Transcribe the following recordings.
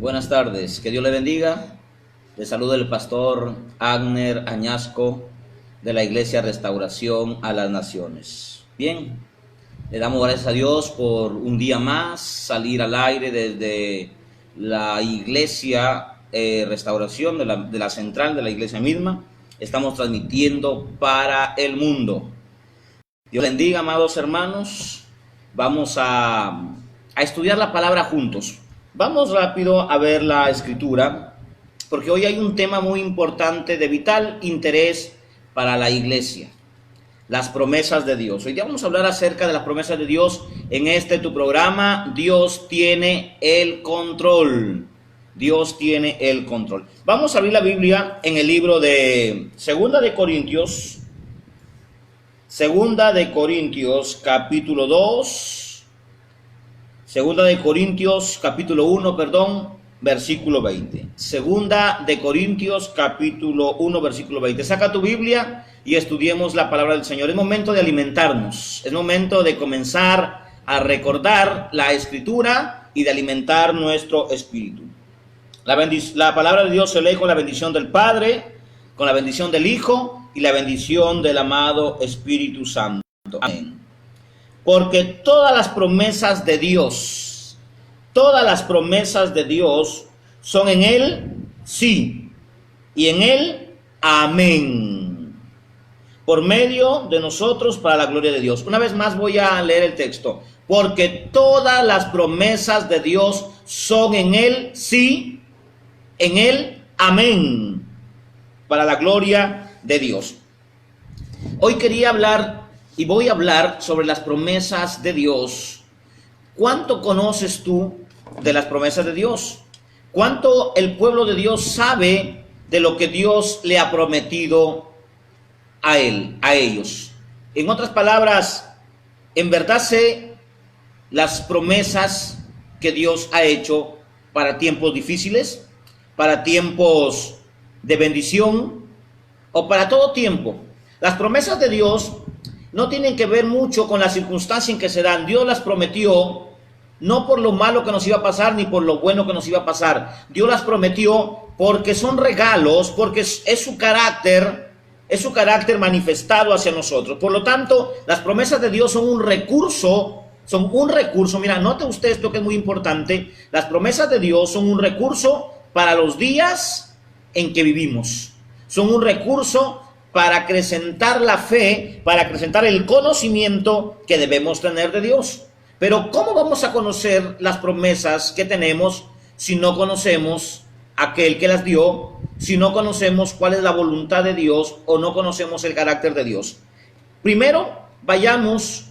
Buenas tardes, que Dios le bendiga. Le saluda el pastor Agner Añasco de la Iglesia Restauración a las Naciones. Bien, le damos gracias a Dios por un día más salir al aire desde la Iglesia Restauración de la central de la iglesia misma. Estamos transmitiendo para el mundo. Dios bendiga, amados hermanos. Vamos a estudiar la palabra juntos. Vamos rápido a ver la escritura, porque hoy hay un tema muy importante de vital interés para la iglesia: las promesas de Dios. Hoy día vamos a hablar acerca de las promesas de Dios en tu programa. Dios tiene el control. Dios tiene el control. Vamos a abrir la Biblia en el libro de Segunda de Corintios capítulo 2. Segunda de Corintios capítulo 1, versículo 20. Segunda de Corintios capítulo 1, versículo 20. Saca tu Biblia y estudiemos la palabra del Señor. Es momento de alimentarnos. Es momento de comenzar a recordar la escritura y de alimentar nuestro espíritu. La palabra de Dios se lee con la bendición del Padre, con la bendición del Hijo y la bendición del amado Espíritu Santo. Amén. Porque todas las promesas de Dios son en Él sí y en Él amén, por medio de nosotros para la gloria de Dios. Una vez más voy a leer el texto. Porque todas las promesas de Dios son en Él sí, en Él amén, para la gloria de Dios. Hoy quería hablar y voy a hablar sobre las promesas de Dios. ¿Cuánto conoces tú de las promesas de Dios? ¿Cuánto el pueblo de Dios sabe de lo que Dios le ha prometido a ellos? En otras palabras, ¿en verdad sé las promesas que Dios ha hecho para tiempos difíciles, para tiempos de bendición o para todo tiempo? Las promesas de Dios no tienen que ver mucho con la circunstancia en que se dan. Dios las prometió no por lo malo que nos iba a pasar ni por lo bueno que nos iba a pasar. Dios las prometió porque son regalos, porque es su carácter manifestado hacia nosotros. Por lo tanto, las promesas de Dios son un recurso. Mira, note usted esto que es muy importante. Las promesas de Dios son un recurso para los días en que vivimos. Son un recurso para acrecentar la fe, para acrecentar el conocimiento que debemos tener de Dios. Pero ¿cómo vamos a conocer las promesas que tenemos si no conocemos a aquel que las dio, si no conocemos cuál es la voluntad de Dios o no conocemos el carácter de Dios? Primero, vayamos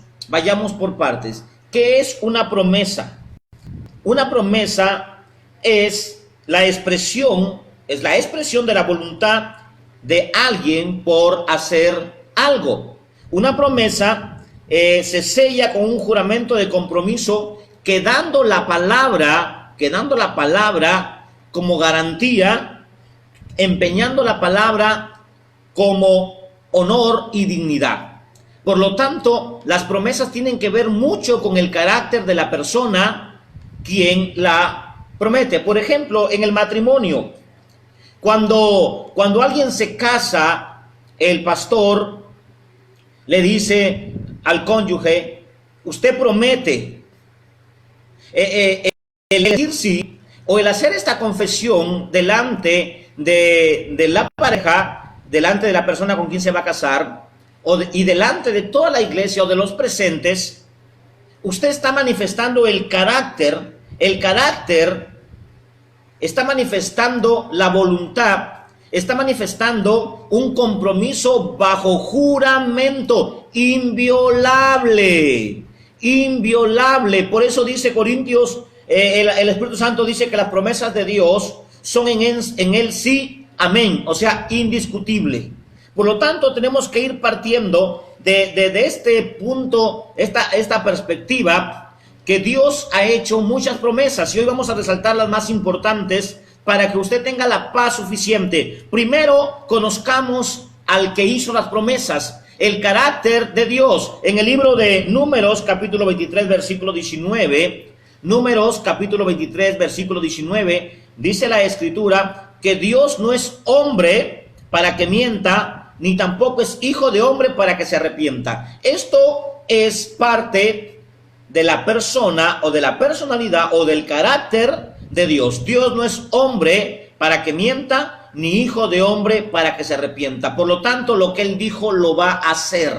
por partes. ¿Qué es una promesa? Una promesa es la expresión de la voluntad de alguien por hacer algo. Una promesa se sella con un juramento de compromiso, quedando la palabra como garantía, empeñando la palabra como honor y dignidad. Por lo tanto, las promesas tienen que ver mucho con el carácter de la persona quien la promete. Por ejemplo, en el matrimonio, cuando alguien se casa, el pastor le dice al cónyuge: usted promete. El decir sí o el hacer esta confesión delante de la pareja, delante de la persona con quien se va a casar, y delante de toda la iglesia o de los presentes, usted está manifestando el carácter, está manifestando la voluntad, está manifestando un compromiso bajo juramento, inviolable. Por eso dice Corintios, el Espíritu Santo dice que las promesas de Dios son en él sí, amén, o sea, indiscutible. Por lo tanto, tenemos que ir partiendo de este punto, esta perspectiva, que Dios ha hecho muchas promesas, y hoy vamos a resaltar las más importantes para que usted tenga la paz suficiente. Primero, conozcamos al que hizo las promesas, el carácter de Dios. En el libro de Números, capítulo 23, versículo 19, dice la Escritura que Dios no es hombre para que mienta, ni tampoco es hijo de hombre para que se arrepienta. Esto es parte de la persona o de la personalidad o del carácter de Dios. Dios no es hombre para que mienta, ni hijo de hombre para que se arrepienta. Por lo tanto, lo que Él dijo lo va a hacer.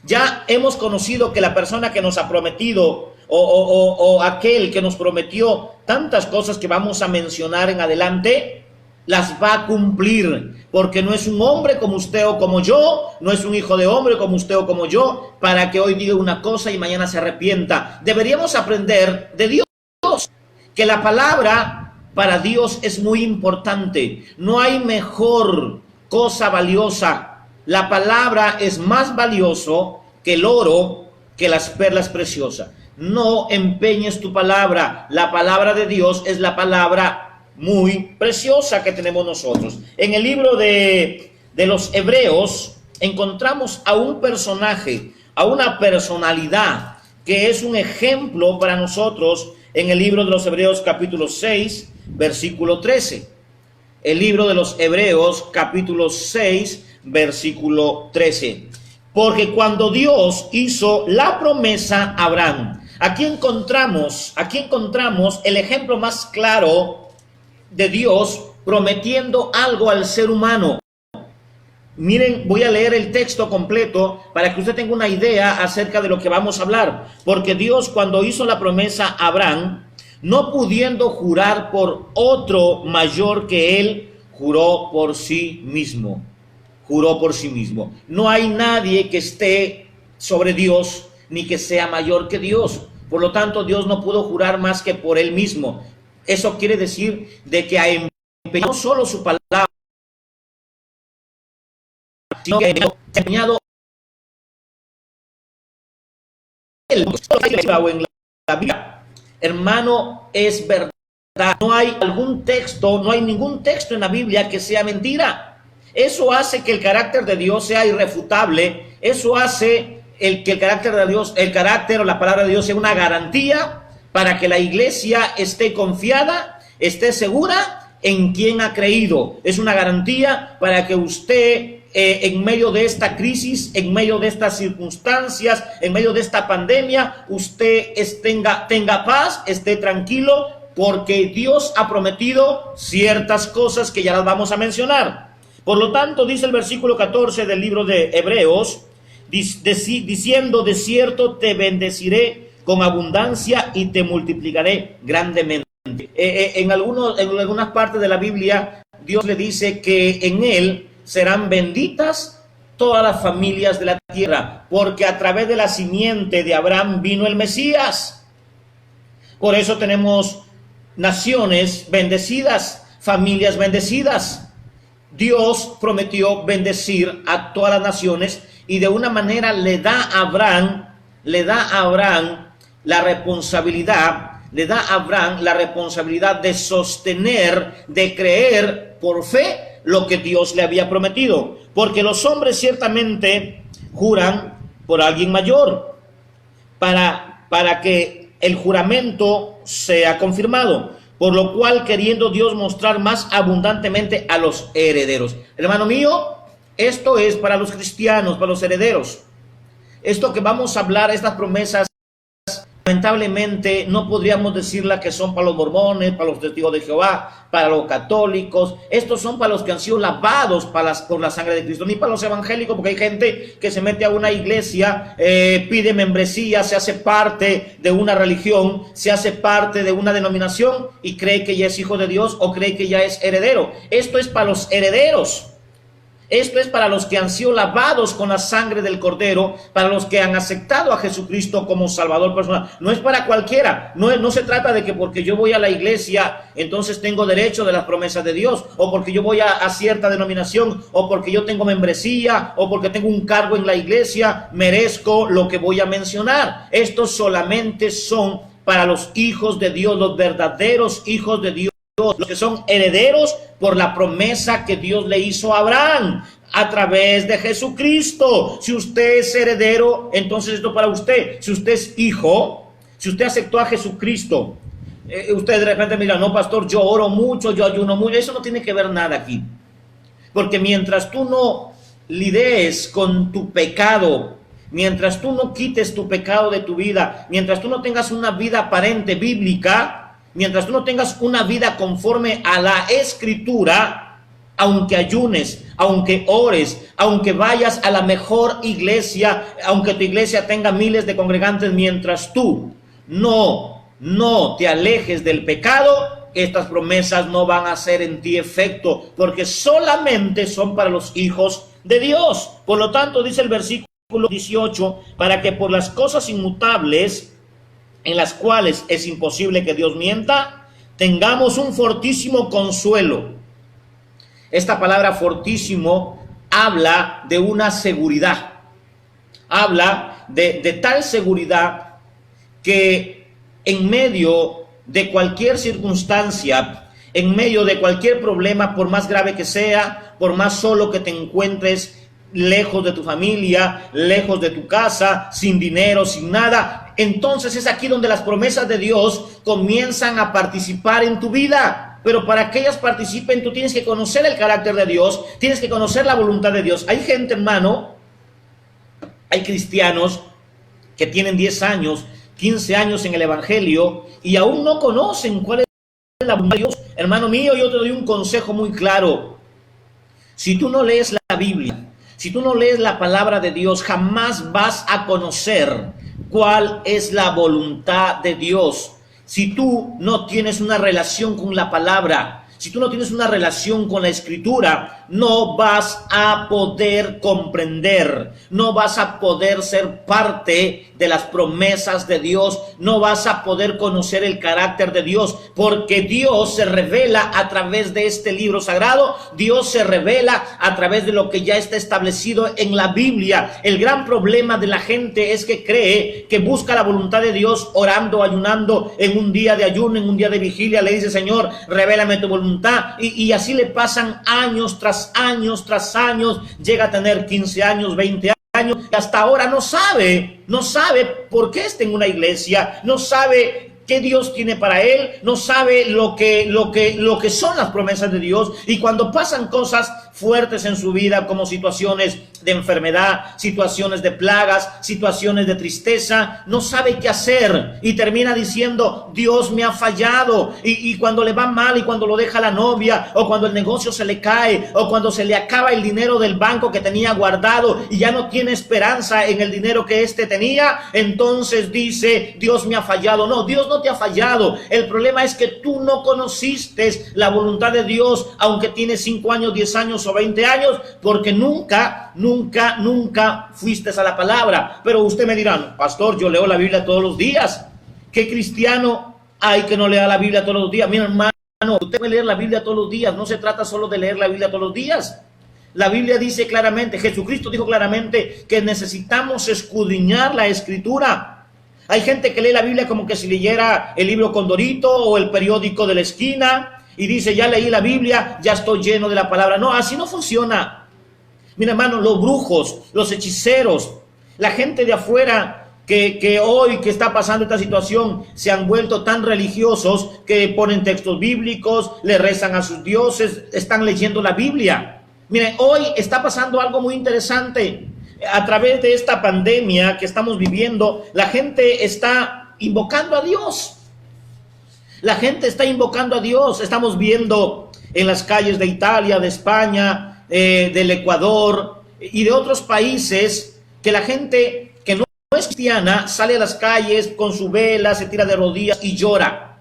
Ya hemos conocido que la persona que nos ha prometido o aquel que nos prometió tantas cosas que vamos a mencionar en adelante, las va a cumplir, porque no es un hombre como usted o como yo, no es un hijo de hombre como usted o como yo, para que hoy diga una cosa y mañana se arrepienta. Deberíamos aprender de Dios, que la palabra para Dios es muy importante. No hay mejor cosa valiosa. La palabra es más valioso que el oro, que las perlas preciosas. No empeñes tu palabra. La palabra de Dios es la palabra muy preciosa que tenemos nosotros. En el libro de los Hebreos encontramos a un personaje, a una personalidad que es un ejemplo para nosotros en el libro de los Hebreos capítulo 6, versículo 13. El libro de los Hebreos capítulo 6, versículo 13. Porque cuando Dios hizo la promesa a Abraham, aquí encontramos el ejemplo más claro de Dios prometiendo algo al ser humano. Miren, voy a leer el texto completo para que usted tenga una idea acerca de lo que vamos a hablar. Porque Dios, cuando hizo la promesa a Abraham, no pudiendo jurar por otro mayor que él, juró por sí mismo. Juró por sí mismo. No hay nadie que esté sobre Dios ni que sea mayor que Dios. Por lo tanto, Dios no pudo jurar más que por él mismo. Eso quiere decir de que ha empeñado no solo su palabra, sino que ha empeñado él. En la Biblia, hermano, es verdad. No hay ningún texto en la Biblia que sea mentira. Eso hace que el carácter de Dios sea irrefutable. Eso hace que el carácter de Dios, el carácter o la palabra de Dios sea una garantía para que la iglesia esté confiada, esté segura en quien ha creído. Es una garantía para que usted, en medio de esta crisis, en medio de estas circunstancias, en medio de esta pandemia, usted tenga paz, esté tranquilo, porque Dios ha prometido ciertas cosas que ya las vamos a mencionar. Por lo tanto, dice el versículo 14 del libro de Hebreos, diciendo: de cierto te bendeciré con abundancia y te multiplicaré grandemente. En algunas partes de la Biblia, Dios le dice que en él serán benditas todas las familias de la tierra, porque a través de la simiente de Abraham vino el Mesías. Por eso tenemos naciones bendecidas, familias bendecidas. Dios prometió bendecir a todas las naciones y de una manera le da a Abraham la responsabilidad de sostener, de creer por fe lo que Dios le había prometido. Porque los hombres ciertamente juran por alguien mayor para que el juramento sea confirmado. Por lo cual, queriendo Dios mostrar más abundantemente a los herederos. Hermano mío, esto es para los cristianos, para los herederos. Esto que vamos a hablar, estas promesas, lamentablemente no podríamos decirla que son para los mormones, para los testigos de Jehová, para los católicos. Estos son para los que han sido lavados por la sangre de Cristo, ni para los evangélicos, porque hay gente que se mete a una iglesia, pide membresía, se hace parte de una religión, se hace parte de una denominación y cree que ya es hijo de Dios o cree que ya es heredero. Esto es para los herederos. Esto es para los que han sido lavados con la sangre del Cordero, para los que han aceptado a Jesucristo como Salvador personal. No es para cualquiera. No se trata de que porque yo voy a la iglesia, entonces tengo derecho de las promesas de Dios, o porque yo voy a cierta denominación, o porque yo tengo membresía, o porque tengo un cargo en la iglesia, merezco lo que voy a mencionar. Estos solamente son para los hijos de Dios, los verdaderos hijos de Dios, los que son herederos por la promesa que Dios le hizo a Abraham a través de Jesucristo. Si usted es heredero, entonces esto para usted. Si usted es hijo, si usted aceptó a Jesucristo Usted de repente me dirá, no, pastor, yo oro mucho, yo ayuno mucho. Eso no tiene que ver nada aquí. Porque mientras tú no lidies con tu pecado, mientras tú no quites tu pecado de tu vida, mientras tú no tengas una vida aparente bíblica, mientras tú no tengas una vida conforme a la Escritura, aunque ayunes, aunque ores, aunque vayas a la mejor iglesia, aunque tu iglesia tenga miles de congregantes, mientras tú no te alejes del pecado, estas promesas no van a hacer en ti efecto, porque solamente son para los hijos de Dios. Por lo tanto, dice el versículo 18, para que por las cosas inmutables, en las cuales es imposible que Dios mienta, tengamos un fortísimo consuelo. Esta palabra fortísimo habla de una seguridad, habla de tal seguridad que en medio de cualquier circunstancia, en medio de cualquier problema, por más grave que sea, por más solo que te encuentres, lejos de tu familia, lejos de tu casa, sin dinero, sin nada, entonces es aquí donde las promesas de Dios comienzan a participar en tu vida. Pero para que ellas participen, tú tienes que conocer el carácter de Dios, tienes que conocer la voluntad de Dios. Hay gente, hermano, hay cristianos que tienen 10 años, 15 años en el evangelio y aún no conocen cuál es la voluntad de Dios. Hermano mío, yo te doy un consejo muy claro. Si tú no lees la Biblia, si tú no lees la palabra de Dios, jamás vas a conocer cuál es la voluntad de Dios. Si tú no tienes una relación con la palabra, si tú no tienes una relación con la Escritura, no vas a poder comprender, no vas a poder ser parte de las promesas de Dios, no vas a poder conocer el carácter de Dios, porque Dios se revela a través de este libro sagrado, Dios se revela a través de lo que ya está establecido en la Biblia. El gran problema de la gente es que cree que busca la voluntad de Dios orando, ayunando, en un día de ayuno, en un día de vigilia, le dice, Señor, revélame tu voluntad, y así le pasan años tras años tras años, llega a tener 15 años, 20 años, y hasta ahora no sabe por qué está en una iglesia, no sabe qué Dios tiene para él, no sabe lo que son las promesas de Dios, y cuando pasan cosas fuertes en su vida, como situaciones de enfermedad, situaciones de plagas, situaciones de tristeza, no sabe qué hacer y termina diciendo, Dios me ha fallado, y cuando le va mal, y cuando lo deja la novia, o cuando el negocio se le cae, o cuando se le acaba el dinero del banco que tenía guardado y ya no tiene esperanza en el dinero que éste tenía, entonces dice, Dios me ha fallado. No, Dios no te ha fallado. El problema es que tú no conociste la voluntad de Dios, aunque tienes 5 años, 10 años o 20 años, porque nunca fuiste a la palabra. Pero usted me dirá, pastor, yo leo la Biblia todos los días. ¿Qué cristiano hay que no lea la Biblia todos los días? Mi hermano, usted puede leer la Biblia todos los días. No se trata solo de leer la Biblia todos los días. La Biblia dice claramente, Jesucristo dijo claramente que necesitamos escudriñar la Escritura. Hay gente que lee la Biblia como que si leyera el libro Condorito o el periódico de la esquina y dice, ya leí la Biblia, ya estoy lleno de la palabra. No, así no funciona. Mira, hermano, los brujos, los hechiceros, la gente de afuera que hoy que está pasando esta situación se han vuelto tan religiosos que ponen textos bíblicos, le rezan a sus dioses, están leyendo la Biblia. Miren, hoy está pasando algo muy interesante. A través de esta pandemia que estamos viviendo, la gente está invocando a Dios. La gente está invocando a Dios. Estamos viendo en las calles de Italia, de España, del Ecuador y de otros países que la gente que no es cristiana sale a las calles con su vela, se tira de rodillas y llora.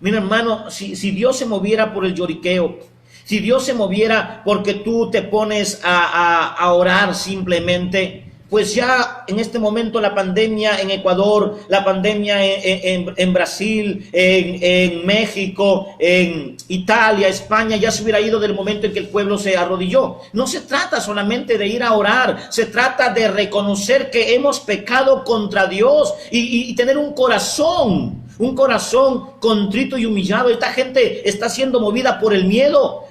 Mira, hermano, si Dios se moviera por el lloriqueo, si Dios se moviera porque tú te pones a orar simplemente, pues ya en este momento la pandemia en Ecuador, la pandemia en Brasil, en México, en Italia, España, ya se hubiera ido del momento en que el pueblo se arrodilló. No se trata solamente de ir a orar, se trata de reconocer que hemos pecado contra Dios y tener un corazón contrito y humillado. Esta gente está siendo movida por el miedo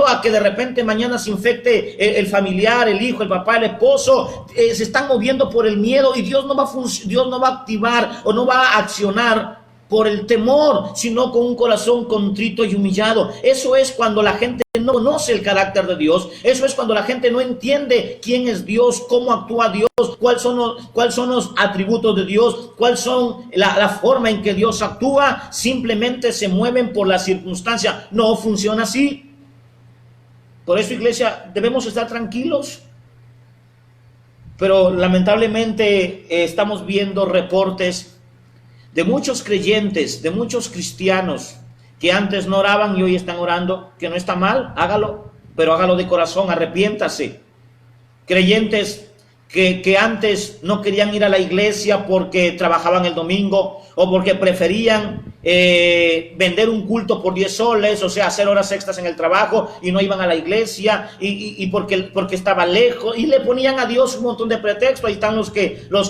a que de repente mañana se infecte el familiar, el hijo, el papá, el esposo. Se están moviendo por el miedo y Dios no va a activar o no va a accionar por el temor, sino con un corazón contrito y humillado. Eso es cuando la gente no conoce el carácter de Dios. Eso es cuando la gente no entiende quién es Dios, cómo actúa Dios, cuáles son los atributos de Dios, cuál son la forma en que Dios actúa. Simplemente se mueven por la circunstancia. No funciona así. Por eso, iglesia, debemos estar tranquilos. Pero lamentablemente estamos viendo reportes de muchos creyentes, de muchos cristianos que antes no oraban y hoy están orando, que no está mal, hágalo, pero hágalo de corazón, arrepiéntase. Creyentes que antes no querían ir a la iglesia porque trabajaban el domingo o porque preferían vender un culto por 10 soles, o sea, hacer horas extras en el trabajo y no iban a la iglesia y porque estaba lejos y le ponían a Dios un montón de pretextos. Ahí están los que no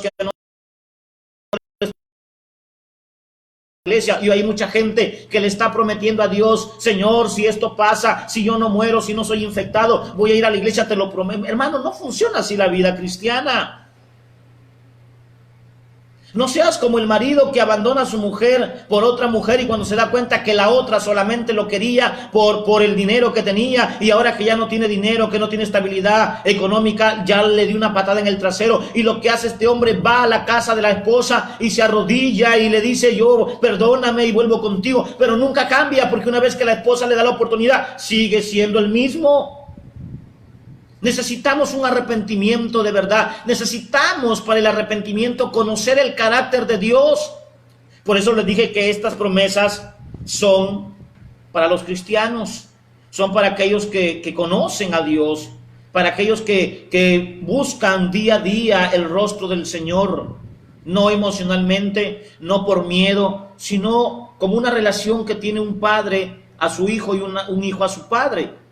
iglesia, y hay mucha gente que le está prometiendo a Dios: Señor, si esto pasa, si yo no muero, si no soy infectado, voy a ir a la iglesia, te lo prometo. Hermano, no funciona así la vida cristiana. No seas como el marido que abandona a su mujer por otra mujer y cuando se da cuenta que la otra solamente lo quería por el dinero que tenía, y ahora que ya no tiene dinero, que no tiene estabilidad económica, ya le dio una patada en el trasero. Y lo que hace este hombre, va a la casa de la esposa y se arrodilla y le dice: yo, perdóname y vuelvo contigo. Pero nunca cambia, porque una vez que la esposa le da la oportunidad, sigue siendo el mismo. Necesitamos un arrepentimiento de verdad. Necesitamos para el arrepentimiento conocer el carácter de Dios. Por eso les dije que estas promesas son para los cristianos. Son para aquellos que conocen a Dios. Para aquellos que buscan día a día el rostro del Señor. No emocionalmente, no por miedo, sino como una relación que tiene un padre a su hijo y un hijo a su padre.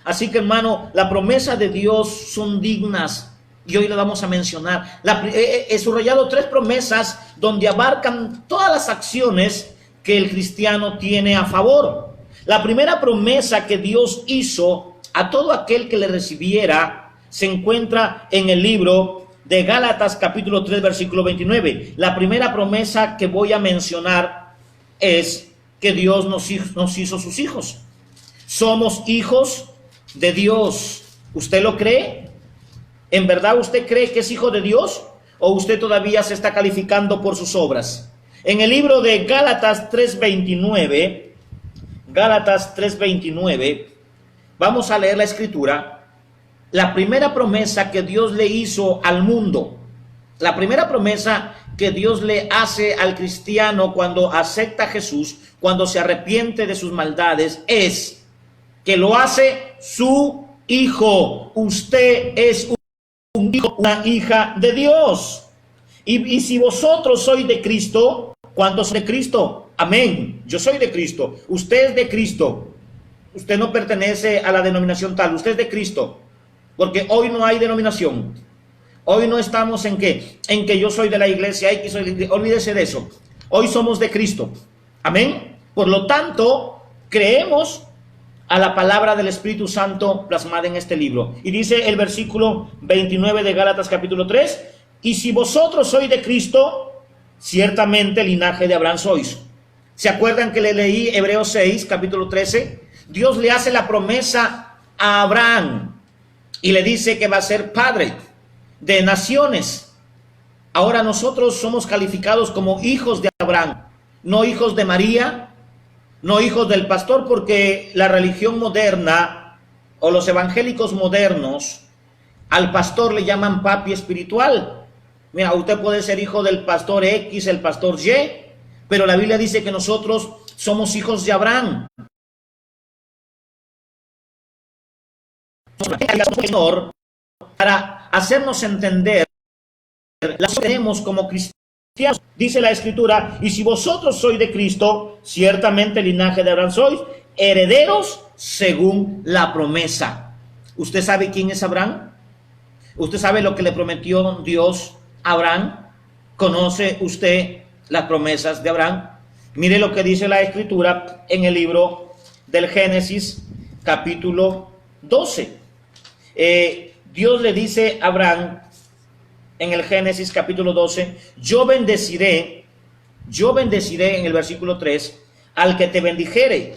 Así que, hermano, la promesa de Dios son dignas y hoy la vamos a mencionar. He subrayado 3 promesas donde abarcan todas las acciones que el cristiano tiene a favor. La primera promesa que Dios hizo a todo aquel que le recibiera se encuentra en el libro de Gálatas capítulo 3 versículo 29. La primera promesa que voy a mencionar es que Dios nos hizo sus hijos. Somos hijos de Dios. ¿Usted lo cree? ¿En verdad usted cree que es hijo de Dios? ¿O usted todavía se está calificando por sus obras? En el libro de Gálatas 3:29, Gálatas 3:29, vamos a leer la escritura. La primera promesa que Dios le hizo al mundo, la primera promesa que Dios le hace al cristiano cuando acepta a Jesús, cuando se arrepiente de sus maldades, es que lo hace su hijo. Usted es un hijo, una hija de Dios. Y si vosotros sois de Cristo, ¿cuántos son de Cristo? Amén. Yo soy de Cristo. Usted es de Cristo. Usted no pertenece a la denominación tal. Usted es de Cristo. Porque hoy no hay denominación. Hoy no estamos en que yo soy de la iglesia X. Olvídese de eso. Hoy somos de Cristo. Amén. Por lo tanto, creemos a la palabra del Espíritu Santo plasmada en este libro. Y dice el versículo 29 de Gálatas capítulo 3: y si vosotros sois de Cristo, ciertamente linaje de Abraham sois. ¿Se acuerdan que le leí Hebreos 6, capítulo 13? Dios le hace la promesa a Abraham y le dice que va a ser padre de naciones. Ahora nosotros somos calificados como hijos de Abraham, no hijos de María, no hijos del pastor, porque la religión moderna o los evangélicos modernos al pastor le llaman papi espiritual. Mira, usted puede ser hijo del pastor X, el pastor Y, pero la Biblia dice que nosotros somos hijos de Abraham. Para hacernos entender, la tenemos como cristianos. Dice la escritura: y si vosotros sois de Cristo, ciertamente linaje de Abraham sois, herederos según la promesa. ¿Usted sabe quién es Abraham? ¿Usted sabe lo que le prometió Dios a Abraham? ¿Conoce usted las promesas de Abraham? Mire lo que dice la escritura en el libro del Génesis capítulo 12. Dios le dice a Abraham en el Génesis capítulo 12: yo bendeciré Yo bendeciré, en el versículo 3, al que te bendijere,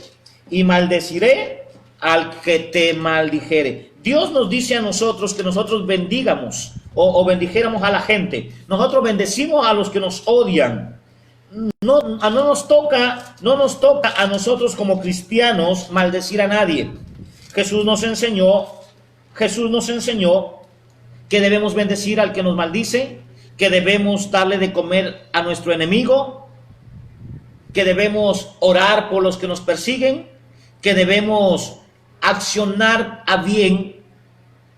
y maldeciré al que te maldijere. Dios nos dice a nosotros que nosotros bendigamos o bendijéramos a la gente. Nosotros bendecimos a los que nos odian. No nos toca a nosotros como cristianos maldecir a nadie. Jesús nos enseñó que debemos bendecir al que nos maldice, que debemos darle de comer a nuestro enemigo, que debemos orar por los que nos persiguen, que debemos accionar a bien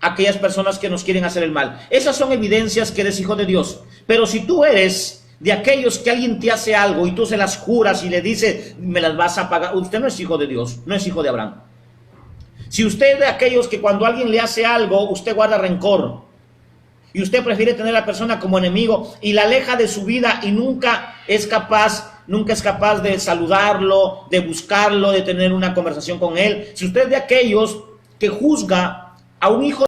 a aquellas personas que nos quieren hacer el mal. Esas son evidencias que eres hijo de Dios. Pero si tú eres de aquellos que alguien te hace algo y tú se las juras y le dices, me las vas a pagar, usted no es hijo de Dios, no es hijo de Abraham. Si usted es de aquellos que cuando alguien le hace algo, usted guarda rencor, y usted prefiere tener a la persona como enemigo y la aleja de su vida y nunca es capaz de saludarlo, de buscarlo, de tener una conversación con él. Si usted es de aquellos que juzga a un hijo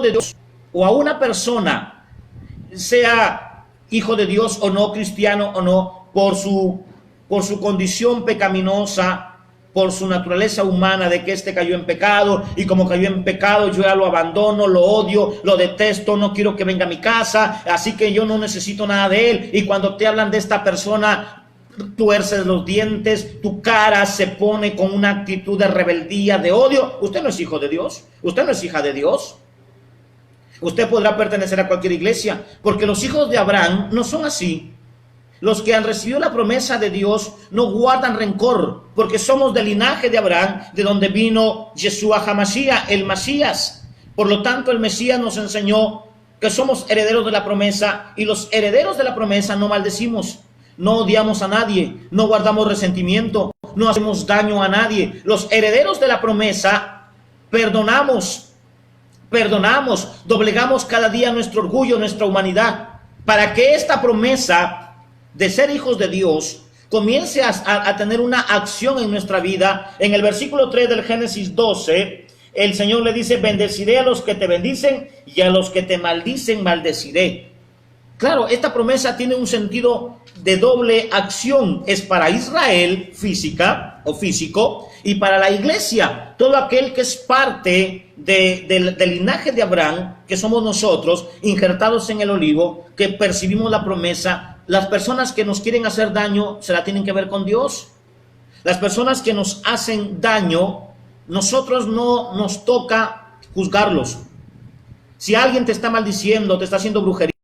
de Dios o a una persona, sea hijo de Dios o no, cristiano o no, por su condición pecaminosa, por su naturaleza humana de que éste cayó en pecado, y como cayó en pecado yo ya lo abandono, lo odio, lo detesto, no quiero que venga a mi casa, así que yo no necesito nada de él. Y cuando te hablan de esta persona, tuerces los dientes, tu cara se pone con una actitud de rebeldía, de odio. Usted no es hijo de Dios, usted no es hija de Dios. Usted podrá pertenecer a cualquier iglesia, porque los hijos de Abraham no son así. Los que han recibido la promesa de Dios no guardan rencor, porque somos del linaje de Abraham, de donde vino Yeshua HaMashiach, el Mesías. Por lo tanto, el Mesías nos enseñó que somos herederos de la promesa, y los herederos de la promesa no maldecimos, no odiamos a nadie, no guardamos resentimiento, no hacemos daño a nadie. Los herederos de la promesa perdonamos, doblegamos cada día nuestro orgullo, nuestra humanidad, para que esta promesa de ser hijos de Dios comience a tener una acción en nuestra vida. En el versículo 3 del Génesis 12, el Señor le dice, bendeciré a los que te bendicen y a los que te maldicen maldeciré. Claro, esta promesa tiene un sentido de doble acción. Es para Israel física o físico, y para la iglesia, todo aquel que es parte del linaje de Abraham, que somos nosotros, injertados en el olivo, que percibimos la promesa. Las personas que nos quieren hacer daño se la tienen que ver con Dios. Las personas que nos hacen daño, nosotros no nos toca juzgarlos. Si alguien te está maldiciendo, te está haciendo brujería,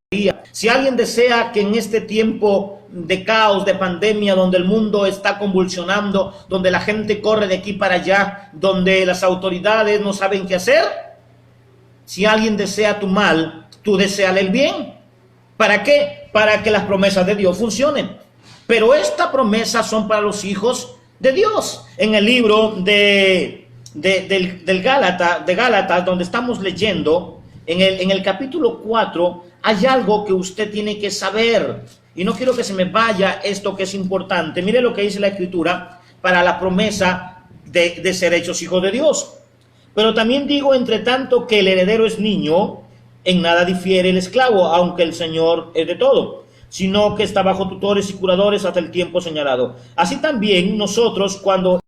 si alguien desea que en este tiempo de caos, de pandemia, donde el mundo está convulsionando, donde la gente corre de aquí para allá, donde las autoridades no saben qué hacer, si alguien desea tu mal, tú deséale el bien. ¿Para qué? Para que las promesas de Dios funcionen. Pero estas promesas son para los hijos de Dios. En el libro de Gálatas, donde estamos leyendo, en el capítulo 4, hay algo que usted tiene que saber. Y no quiero que se me vaya esto que es importante. Mire lo que dice la Escritura para la promesa de ser hechos hijos de Dios. Pero también digo, entre tanto que el heredero es niño, en nada difiere el esclavo, aunque el Señor es de todo, sino que está bajo tutores y curadores hasta el tiempo señalado. Así también nosotros, cuando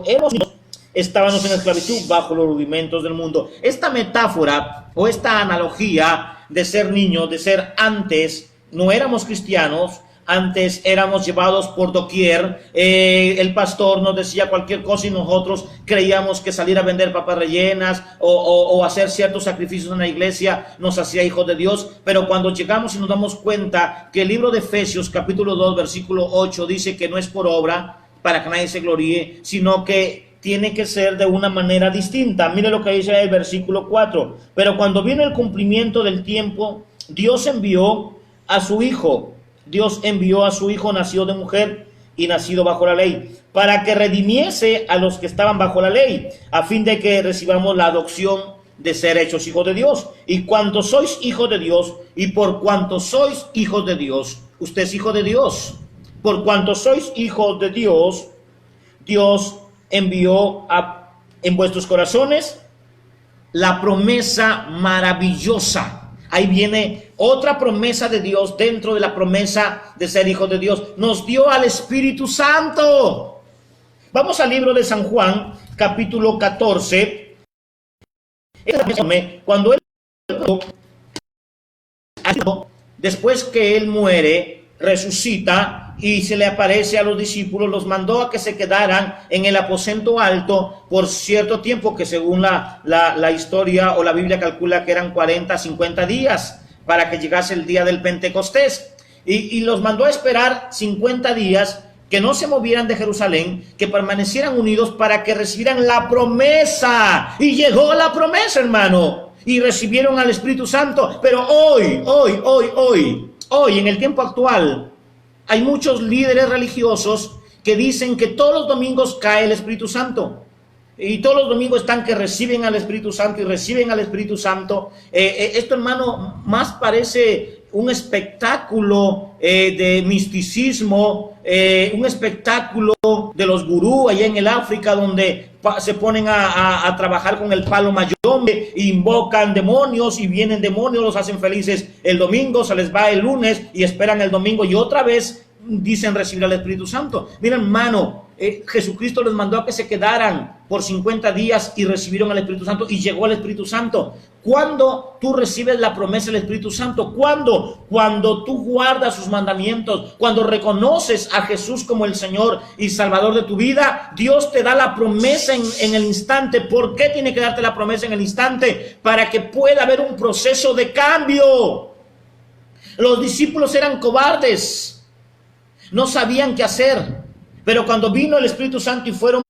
éramos niños, estábamos en esclavitud bajo los rudimentos del mundo. Esta metáfora o esta analogía de ser niños, de ser antes, no éramos cristianos, antes éramos llevados por doquier, el pastor nos decía cualquier cosa y nosotros creíamos que salir a vender papas rellenas o hacer ciertos sacrificios en la iglesia nos hacía hijos de Dios. Pero cuando llegamos y nos damos cuenta que el libro de Efesios capítulo 2 versículo 8 dice que no es por obra para que nadie se gloríe, sino que tiene que ser de una manera distinta. Mire lo que dice el versículo 4. Pero cuando vino el cumplimiento del tiempo, Dios envió a su Hijo nacido de mujer y nacido bajo la ley, para que redimiese a los que estaban bajo la ley, a fin de que recibamos la adopción de ser hechos hijos de Dios. Y cuanto sois hijos de Dios, y por cuanto sois hijos de Dios, usted es hijo de Dios. Por cuanto sois hijos de Dios, Dios envió en vuestros corazones la promesa maravillosa. Ahí viene otra promesa de Dios dentro de la promesa de ser hijos de Dios. Nos dio al Espíritu Santo. Vamos al libro de San Juan, capítulo 14. Cuando él, después que él muere, resucita y se le aparece a los discípulos, los mandó a que se quedaran en el aposento alto por cierto tiempo, que según la historia o la Biblia calcula que eran 40, 50 días, para que llegase el día del Pentecostés. Y los mandó a esperar 50 días, que no se movieran de Jerusalén, que permanecieran unidos para que recibieran la promesa. Y llegó la promesa, hermano, y recibieron al Espíritu Santo. Pero hoy, en el tiempo actual, hay muchos líderes religiosos que dicen que todos los domingos cae el Espíritu Santo. Y todos los domingos están que reciben al Espíritu Santo y reciben al Espíritu Santo. Esto, hermano, más parece un espectáculo de misticismo, un espectáculo de los gurús allá en el África, donde se ponen a trabajar con el palo mayombe, invocan demonios y vienen demonios, los hacen felices el domingo, se les va el lunes y esperan el domingo y otra vez dicen recibir al Espíritu Santo. Mira, hermano, Jesucristo les mandó a que se quedaran por 50 días y recibieron al Espíritu Santo y llegó el Espíritu Santo. ¿Cuándo tú recibes la promesa del Espíritu Santo? ¿Cuándo? Cuando tú guardas sus mandamientos, cuando reconoces a Jesús como el Señor y Salvador de tu vida, Dios te da la promesa en el instante. ¿Por qué tiene que darte la promesa en el instante? Para que pueda haber un proceso de cambio. Los discípulos eran cobardes, no sabían qué hacer, pero cuando vino el Espíritu Santo y fueron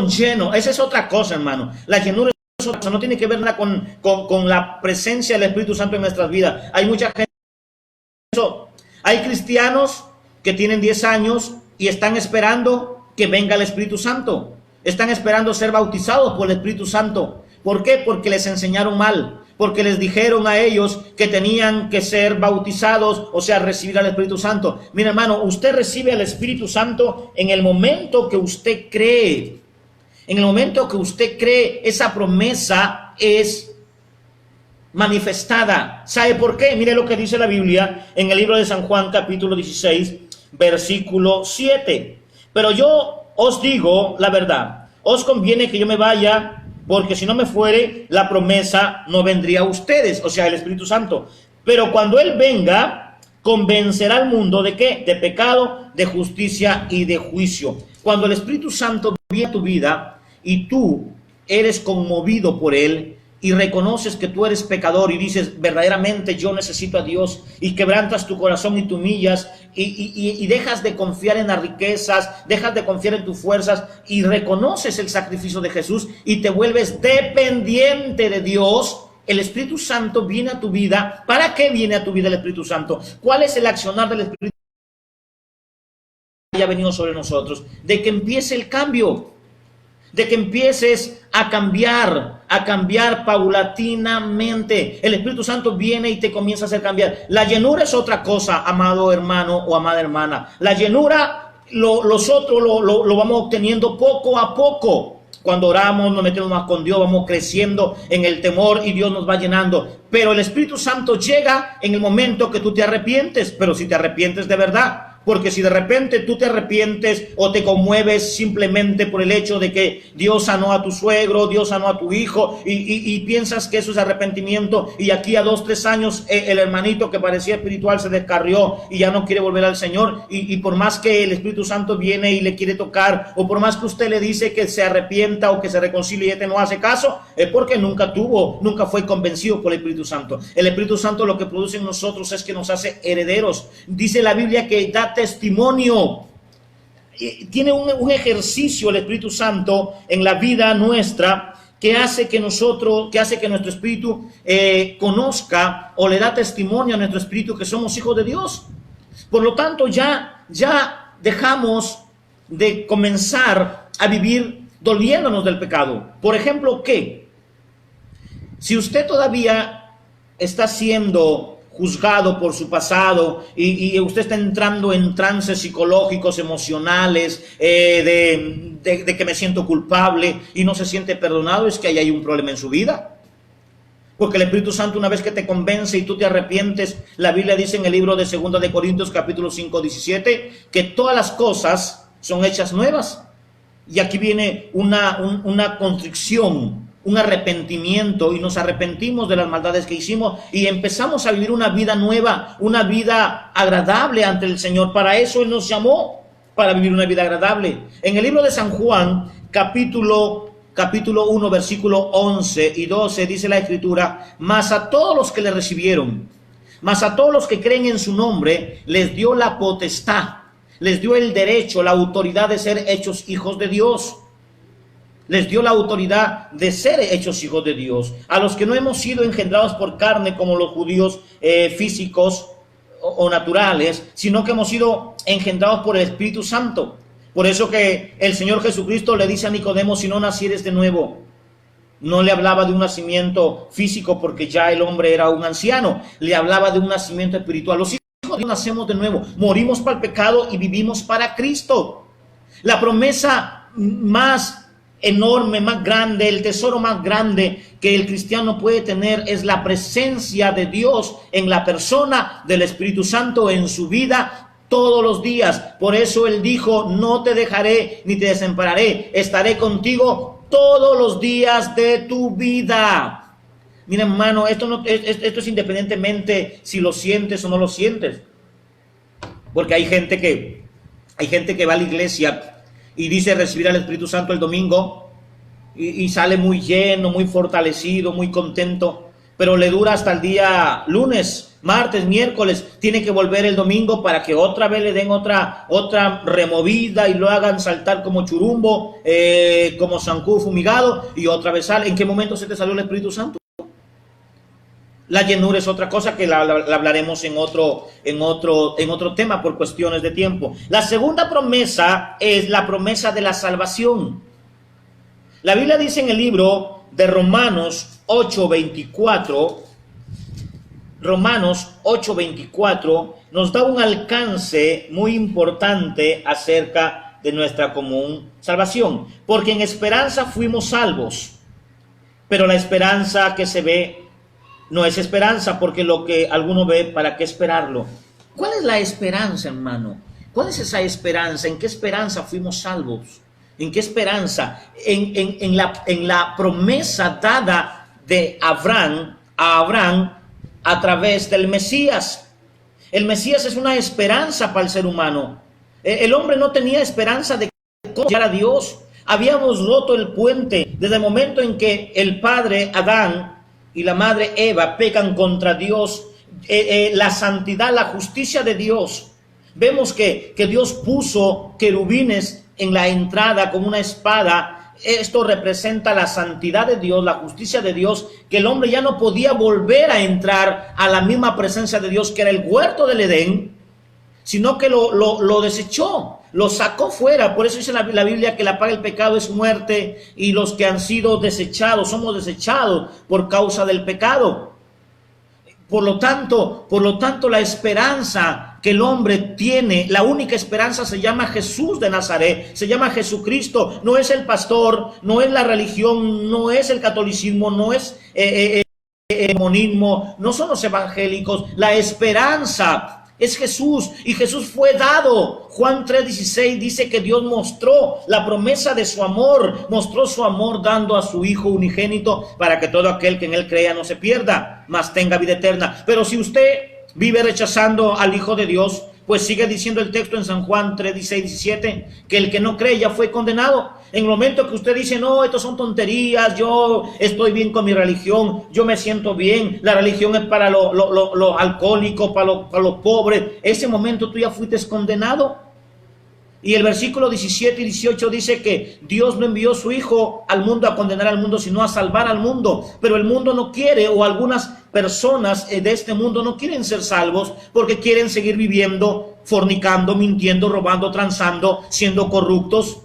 llenos. Esa es otra cosa, hermano. La llenura es otra cosa, no tiene que ver nada con la presencia del Espíritu Santo en nuestras vidas. Hay mucha gente. Hay cristianos que tienen 10 años y están esperando que venga el Espíritu Santo. Están esperando ser bautizados por el Espíritu Santo. ¿Por qué? Porque les enseñaron mal. Porque les dijeron a ellos que tenían que ser bautizados, o sea, recibir al Espíritu Santo. Mira, hermano, usted recibe al Espíritu Santo en el momento que usted cree. En el momento que usted cree, esa promesa es manifestada. ¿Sabe por qué? Mire lo que dice la Biblia en el libro de San Juan, capítulo 16, versículo 7. Pero yo os digo la verdad, os conviene que yo me vaya, porque si no me fuere, la promesa no vendría a ustedes, o sea, el Espíritu Santo. Pero cuando Él venga, convencerá al mundo ¿de qué? De pecado, de justicia y de juicio. Cuando el Espíritu Santo viene a tu vida y tú eres conmovido por Él y reconoces que tú eres pecador y dices, verdaderamente yo necesito a Dios, y quebrantas tu corazón y te humillas y dejas de confiar en las riquezas, dejas de confiar en tus fuerzas y reconoces el sacrificio de Jesús y te vuelves dependiente de Dios, el Espíritu Santo viene a tu vida. ¿Para qué viene a tu vida el Espíritu Santo? ¿Cuál es el accionar del Espíritu que haya venido sobre nosotros? De que empiece el cambio, de que empieces a cambiar paulatinamente. El Espíritu Santo viene y te comienza a hacer cambiar. La llenura es otra cosa, amado hermano o amada hermana. La llenura, nosotros lo vamos obteniendo poco a poco. Cuando oramos, nos metemos más con Dios, vamos creciendo en el temor y Dios nos va llenando. Pero el Espíritu Santo llega en el momento que tú te arrepientes, pero si te arrepientes de verdad. Porque si de repente tú te arrepientes o te conmueves simplemente por el hecho de que Dios sanó a tu suegro, Dios sanó a tu hijo y piensas que eso es arrepentimiento, y aquí a 2, 3 años el hermanito que parecía espiritual se descarrió y ya no quiere volver al Señor, y por más que el Espíritu Santo viene y le quiere tocar, o por más que usted le dice que se arrepienta o que se reconcilie y este no hace caso, es porque nunca fue convencido por el Espíritu Santo. El Espíritu Santo lo que produce en nosotros es que nos hace herederos. Dice la Biblia que da testimonio. Tiene un ejercicio el Espíritu Santo en la vida nuestra que hace que nuestro espíritu conozca, o le da testimonio a nuestro espíritu que somos hijos de Dios. Por lo tanto, ya dejamos de comenzar a vivir doliéndonos del pecado. Por ejemplo, ¿qué? Si usted todavía está siendo juzgado por su pasado y usted está entrando en trances psicológicos, emocionales, de que me siento culpable y no se siente perdonado, es que ahí hay un problema en su vida. Porque el Espíritu Santo, una vez que te convence y tú te arrepientes, la Biblia dice en el libro de 2 de Corintios capítulo 5, 17, que todas las cosas son hechas nuevas. Y aquí viene una constricción, un arrepentimiento, y nos arrepentimos de las maldades que hicimos y empezamos a vivir una vida nueva, una vida agradable ante el Señor. Para eso Él nos llamó, para vivir una vida agradable. En el libro de San Juan, capítulo 1, versículo 11 y 12, dice la Escritura: mas a todos los que le recibieron, mas a todos los que creen en su nombre, les dio la potestad, les dio el derecho, la autoridad de ser hechos hijos de Dios. Les dio la autoridad de ser hechos hijos de Dios. A los que no hemos sido engendrados por carne como los judíos físicos o naturales, sino que hemos sido engendrados por el Espíritu Santo. Por eso que el Señor Jesucristo le dice a Nicodemo: si no nacieres de nuevo. No le hablaba de un nacimiento físico porque ya el hombre era un anciano. Le hablaba de un nacimiento espiritual. Los hijos de Dios nacemos de nuevo. Morimos para el pecado y vivimos para Cristo. La promesa más enorme, más grande, el tesoro más grande que el cristiano puede tener es la presencia de Dios en la persona del Espíritu Santo en su vida todos los días. Por eso Él dijo: no te dejaré ni te desampararé, estaré contigo todos los días de tu vida. Mira, hermano, esto es independientemente si lo sientes o no lo sientes, porque hay gente que va a la iglesia y dice recibir al Espíritu Santo el domingo y sale muy lleno, muy fortalecido, muy contento, pero le dura hasta el día lunes, martes, miércoles. Tiene que volver el domingo para que otra vez le den otra removida y lo hagan saltar como churumbo, como zancudo fumigado, y otra vez sale. ¿En qué momento se te salió el Espíritu Santo? La llenura es otra cosa que la hablaremos en otro tema por cuestiones de tiempo. La segunda promesa es la promesa de la salvación. La Biblia dice en el libro de Romanos 8:24, Romanos 8:24 nos da un alcance muy importante acerca de nuestra común salvación. Porque en esperanza fuimos salvos, pero la esperanza que se ve no es esperanza, porque lo que alguno ve, ¿para qué esperarlo? ¿Cuál es la esperanza, hermano? ¿Cuál es esa esperanza? ¿En qué esperanza fuimos salvos? ¿En qué esperanza? En la promesa dada de Abraham a Abraham a través del Mesías. El Mesías es una esperanza para el ser humano. El hombre no tenía esperanza de llegar a Dios. Habíamos roto el puente desde el momento en que el padre Adán y la madre Eva pecan contra Dios. La santidad, la justicia de Dios. Vemos que Dios puso querubines en la entrada como una espada. Esto representa la santidad de Dios, la justicia de Dios, que el hombre ya no podía volver a entrar a la misma presencia de Dios que era el huerto del Edén, sino que lo desechó, lo sacó fuera. Por eso dice la Biblia que la paga del pecado es muerte, y los que han sido desechados, somos desechados por causa del pecado. Por lo tanto, la esperanza que el hombre tiene, la única esperanza, se llama Jesús de Nazaret, se llama Jesucristo. No es el pastor, no es la religión, no es el catolicismo, no es el monismo, no son los evangélicos. La esperanza es Jesús, y Jesús fue dado. Juan 3:16 dice que Dios mostró la promesa de su amor, mostró su amor dando a su Hijo unigénito para que todo aquel que en Él crea no se pierda, mas tenga vida eterna. Pero si usted vive rechazando al Hijo de Dios, pues sigue diciendo el texto en San Juan 3:16, 17, que el que no cree ya fue condenado. En el momento que usted dice: no, esto son tonterías, yo estoy bien con mi religión, yo me siento bien, la religión es para los alcohólicos, para los pobres, ese momento tú ya fuiste condenado. Y el versículo 17 y 18 dice que Dios no envió su Hijo al mundo a condenar al mundo, sino a salvar al mundo. Pero el mundo no quiere, o algunas personas de este mundo no quieren ser salvos, porque quieren seguir viviendo, fornicando, mintiendo, robando, transando, siendo corruptos.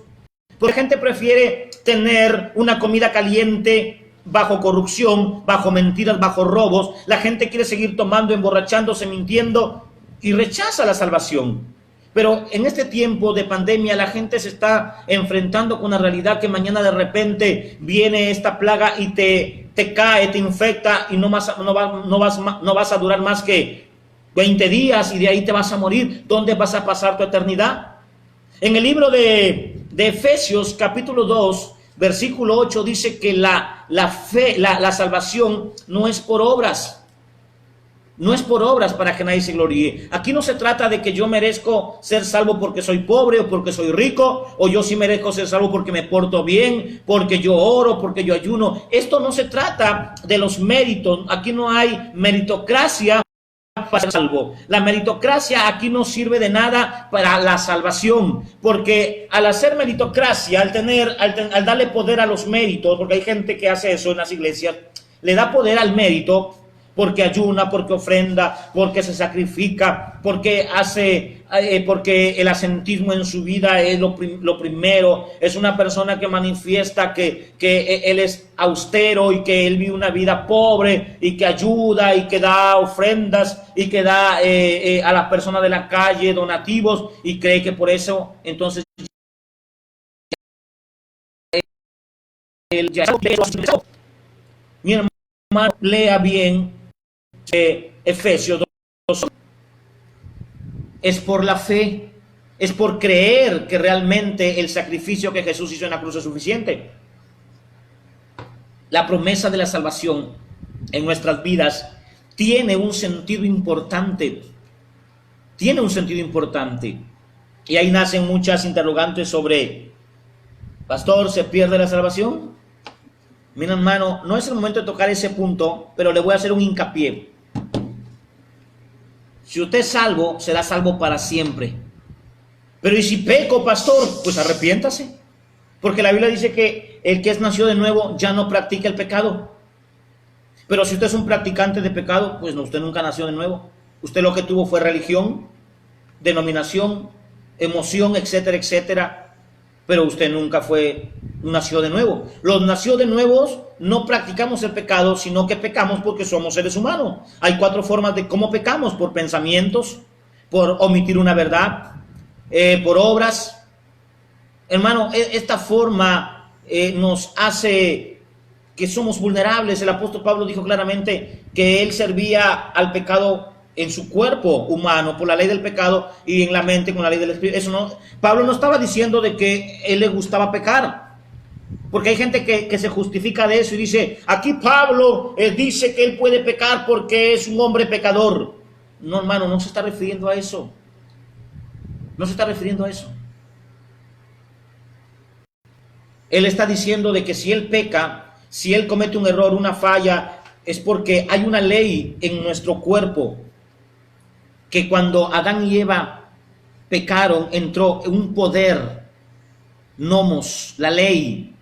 Porque la gente prefiere tener una comida caliente bajo corrupción, bajo mentiras, bajo robos. La gente quiere seguir tomando, emborrachándose, mintiendo, y rechaza la salvación. Pero en este tiempo de pandemia la gente se está enfrentando con una realidad que mañana de repente viene esta plaga y te cae, te infecta y no vas a durar más que 20 días y de ahí te vas a morir. ¿Dónde vas a pasar tu eternidad? En el libro de Efesios capítulo 2, versículo 8 dice que la salvación no es por obras. No es por obras para que nadie se gloríe. Aquí no se trata de que yo merezco ser salvo porque soy pobre o porque soy rico, o yo sí merezco ser salvo porque me porto bien, porque yo oro, porque yo ayuno. Esto no se trata de los méritos. Aquí no hay meritocracia para ser salvo. La meritocracia aquí no sirve de nada para la salvación, porque al hacer meritocracia, al darle poder a los méritos, porque hay gente que hace eso en las iglesias, le da poder al mérito, porque ayuna, porque ofrenda, porque se sacrifica, porque porque el ascetismo en su vida es lo primero. Es una persona que manifiesta que él es austero y que él vive una vida pobre y que ayuda y que da ofrendas y que da a las personas de la calle donativos y cree que por eso entonces él ya mi hermano, lea bien Efesios 2. Es por la fe, es por creer que realmente el sacrificio que Jesús hizo en la cruz es suficiente. La promesa de la salvación en nuestras vidas tiene un sentido importante. Tiene un sentido importante. Y ahí nacen muchas interrogantes sobre, pastor, ¿se pierde la salvación? Mira, hermano, no es el momento de tocar ese punto, pero le voy a hacer un hincapié. Si usted es salvo, será salvo para siempre. Pero ¿y si peco, pastor? Pues arrepiéntase. Porque la Biblia dice que el que es nacido de nuevo ya no practica el pecado. Pero si usted es un practicante de pecado, pues no, usted nunca nació de nuevo. Usted lo que tuvo fue religión, denominación, emoción, etcétera, etcétera. Pero usted nunca nació de nuevo. Los nacidos de nuevos no practicamos el pecado, sino que pecamos porque somos seres humanos. Hay 4 formas de cómo pecamos: por pensamientos, por omitir una verdad, por obras. Hermano, esta forma nos hace que somos vulnerables. El apóstol Pablo dijo claramente que él servía al pecado en su cuerpo humano por la ley del pecado y en la mente con la ley del espíritu. Eso no, Pablo no estaba diciendo de que él le gustaba pecar, porque hay gente que se justifica de eso y dice, aquí Pablo dice que él puede pecar porque es un hombre pecador. No, hermano, no se está refiriendo a eso. No se está refiriendo a eso. Él está diciendo de que si él peca, si él comete un error, una falla, es porque hay una ley en nuestro cuerpo que cuando Adán y Eva pecaron, entró un poder, nomos, la ley.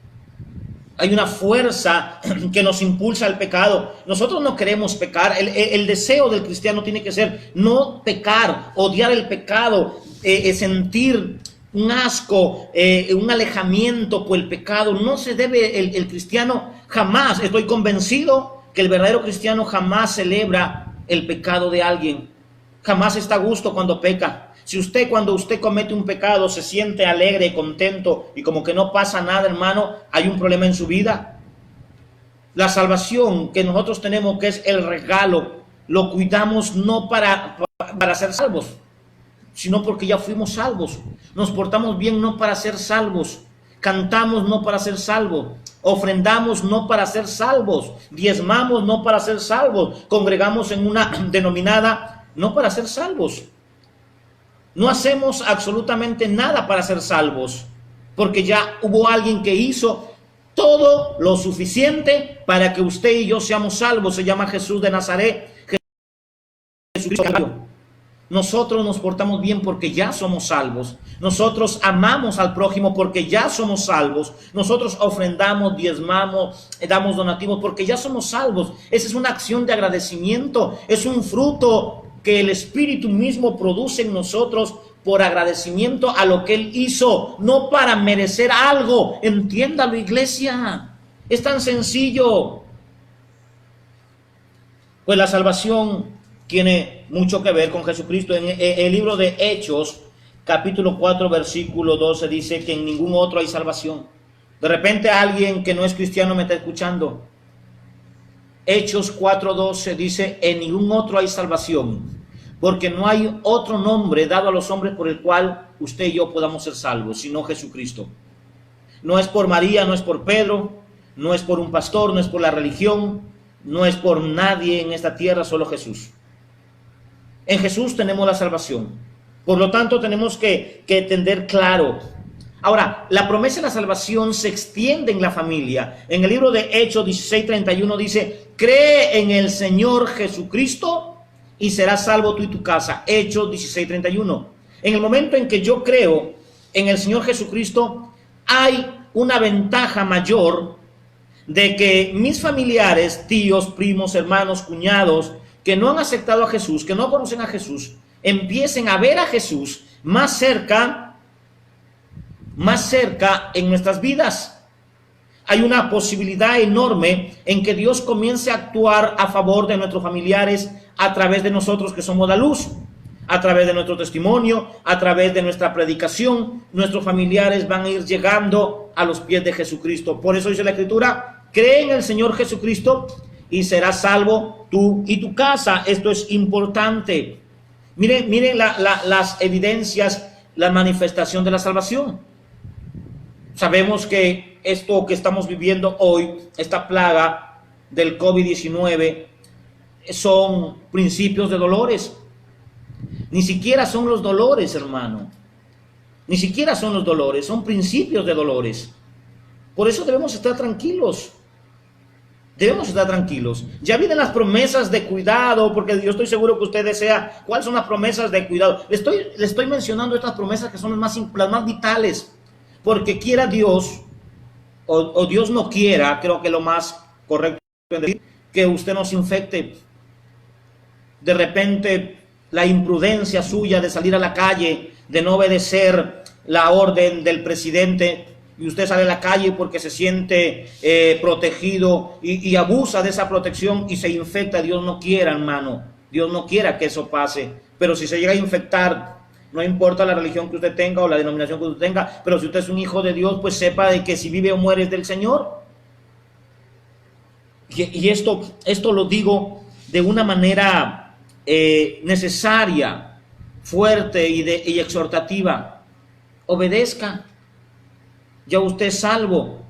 Hay una fuerza que nos impulsa al pecado. Nosotros no queremos pecar. El deseo del cristiano tiene que ser no pecar, odiar el pecado, sentir un asco, un alejamiento por el pecado. No se debe, el cristiano jamás, estoy convencido que el verdadero cristiano jamás celebra el pecado de alguien. Jamás está a gusto cuando peca. Si cuando usted comete un pecado se siente alegre, contento y como que no pasa nada, hermano, hay un problema en su vida. La salvación que nosotros tenemos, que es el regalo, lo cuidamos no para ser salvos, sino porque ya fuimos salvos. Nos portamos bien no para ser salvos. Cantamos no para ser salvos. Ofrendamos no para ser salvos. Diezmamos no para ser salvos. Congregamos en una denominada no para ser salvos. No hacemos absolutamente nada para ser salvos, porque ya hubo alguien que hizo todo lo suficiente para que usted y yo seamos salvos. Se llama Jesús de Nazaret. Jesucristo. Nosotros nos portamos bien porque ya somos salvos. Nosotros amamos al prójimo porque ya somos salvos. Nosotros ofrendamos, diezmamos, damos donativos porque ya somos salvos. Esa es una acción de agradecimiento. Es un fruto que el Espíritu mismo produce en nosotros por agradecimiento a lo que Él hizo, no para merecer algo. Entiéndalo, iglesia. Es tan sencillo. Pues la salvación tiene mucho que ver con Jesucristo. En el libro de Hechos, capítulo 4, versículo 12 dice que en ningún otro hay salvación. De repente alguien que no es cristiano me está escuchando. Hechos 4:12 dice, en ningún otro hay salvación, porque no hay otro nombre dado a los hombres por el cual usted y yo podamos ser salvos, sino Jesucristo. No es por María, no es por Pedro, no es por un pastor, no es por la religión, no es por nadie en esta tierra, solo Jesús. En Jesús tenemos la salvación. Por lo tanto, tenemos que entender claro. Ahora, la promesa de la salvación se extiende en la familia. En el libro de Hechos 16:31 dice, cree en el Señor Jesucristo y serás salvo tú y tu casa. Hechos 16:31. En el momento en que yo creo en el Señor Jesucristo, hay una ventaja mayor de que mis familiares, tíos, primos, hermanos, cuñados, que no han aceptado a Jesús, que no conocen a Jesús, empiecen a ver a Jesús más cerca en nuestras vidas. Hay una posibilidad enorme en que Dios comience a actuar a favor de nuestros familiares a través de nosotros que somos la luz, a través de nuestro testimonio, a través de nuestra predicación. Nuestros familiares van a ir llegando a los pies de Jesucristo. Por eso dice la Escritura, cree en el Señor Jesucristo y serás salvo tú y tu casa. Esto es importante. Miren las evidencias, la manifestación de la salvación. Sabemos que esto que estamos viviendo hoy, esta plaga del COVID-19, son principios de dolores. Ni siquiera son los dolores, hermano. Ni siquiera son los dolores, son principios de dolores. Por eso debemos estar tranquilos. Debemos estar tranquilos. Ya vienen las promesas de cuidado, porque yo estoy seguro que usted desea. ¿Cuáles son las promesas de cuidado? Le estoy mencionando estas promesas que son las más vitales. Porque quiera Dios, o Dios no quiera, creo que lo más correcto es decir, que usted no se infecte. De repente, la imprudencia suya de salir a la calle, de no obedecer la orden del presidente, y usted sale a la calle porque se siente protegido y abusa de esa protección y se infecta. Dios no quiera, hermano. Dios no quiera que eso pase. Pero si se llega a infectar, no importa la religión que usted tenga o la denominación que usted tenga, pero si usted es un hijo de Dios, pues sepa de que si vive o muere es del Señor. Y esto lo digo de una manera necesaria, fuerte y exhortativa. Obedezca. Ya usted es salvo.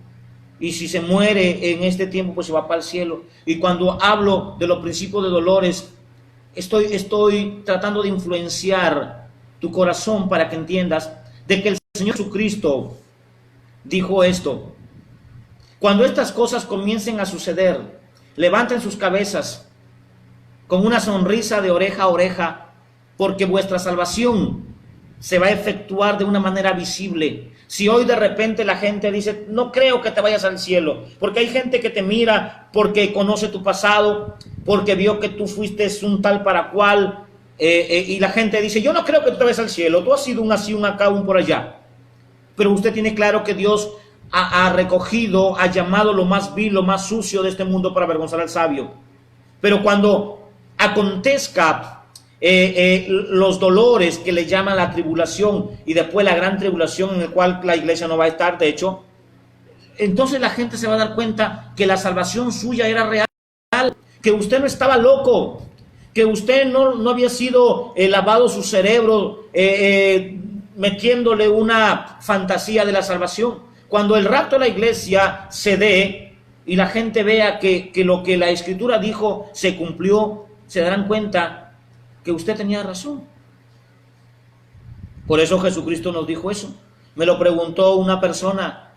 Y si se muere en este tiempo, pues se va para el cielo. Y cuando hablo de los principios de dolores, estoy tratando de influenciar tu corazón para que entiendas de que el Señor Jesucristo dijo esto. Cuando estas cosas comiencen a suceder, levanten sus cabezas con una sonrisa de oreja a oreja, porque vuestra salvación se va a efectuar de una manera visible. Si hoy de repente la gente dice, no creo que te vayas al cielo, porque hay gente que te mira porque conoce tu pasado, porque vio que tú fuiste un tal para cual, y la gente dice, yo no creo que tú te vayas al cielo, tú has sido un así, un acá, un por allá. Pero usted tiene claro que Dios ha recogido, ha llamado lo más vil, lo más sucio de este mundo para avergonzar al sabio. Pero cuando acontezca los dolores que le llaman la tribulación y después la gran tribulación en el cual la iglesia no va a estar, de hecho, entonces la gente se va a dar cuenta que la salvación suya era real, que usted no estaba loco, que usted no había sido lavado su cerebro metiéndole una fantasía de la salvación. Cuando el rapto de la iglesia se dé y la gente vea que lo que la Escritura dijo se cumplió, se darán cuenta que usted tenía razón. Por eso Jesucristo nos dijo eso. Me lo preguntó una persona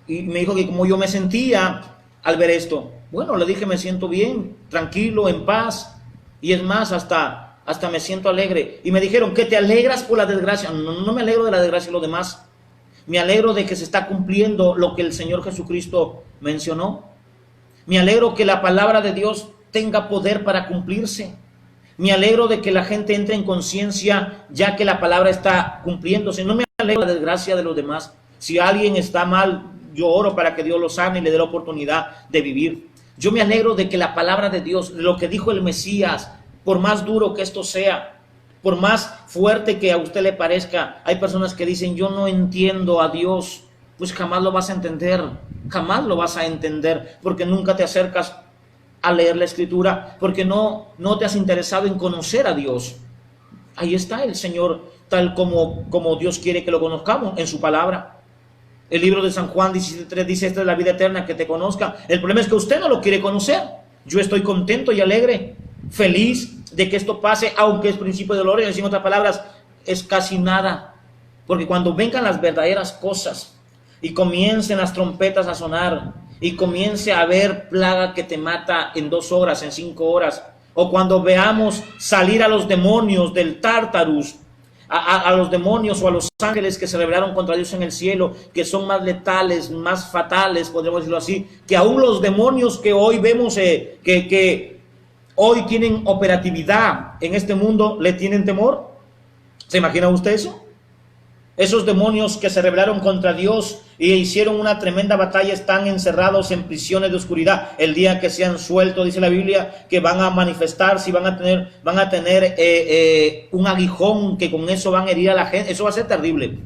y me dijo que cómo yo me sentía al ver esto. Bueno, le dije, me siento bien, tranquilo, en paz, y es más, hasta me siento alegre. Y me dijeron, ¿que te alegras por la desgracia? No me alegro de la desgracia de los demás. Me alegro de que se está cumpliendo lo que el Señor Jesucristo mencionó. Me alegro que la palabra de Dios tenga poder para cumplirse. Me alegro de que la gente entre en conciencia ya que la palabra está cumpliéndose. No me alegro de la desgracia de los demás. Si alguien está mal, yo oro para que Dios lo sane y le dé la oportunidad de vivir. Yo me alegro de que la palabra de Dios, lo que dijo el Mesías, por más duro que esto sea, Por más fuerte que a usted le parezca, hay personas que dicen, yo no entiendo a Dios. Pues jamás lo vas a entender, jamás lo vas a entender, porque nunca te acercas a leer la Escritura, porque no te has interesado en conocer a Dios. Ahí está el Señor, tal como Dios quiere que lo conozcamos en su palabra. El libro de San Juan 17:3 dice, esta es la vida eterna, que te conozca. El problema es que usted no lo quiere conocer. Yo estoy contento y alegre, feliz de que esto pase, aunque es principio de dolor, y en otras palabras, es casi nada. Porque cuando vengan las verdaderas cosas, y comiencen las trompetas a sonar, y comience a haber plaga que te mata en 2 horas, en 5 horas, o cuando veamos salir a los demonios del Tártarus, a los demonios o a los ángeles que se rebelaron contra Dios en el cielo, que son más letales, más fatales, podemos decirlo así, que aún los demonios que hoy vemos que hoy tienen operatividad en este mundo, ¿le tienen temor? ¿Se imagina usted eso? Esos demonios que se rebelaron contra Dios y hicieron una tremenda batalla están encerrados en prisiones de oscuridad. El día que sean sueltos, dice la Biblia, que van a manifestarse y van a tener un aguijón, que con eso van a herir a la gente. Eso va a ser terrible.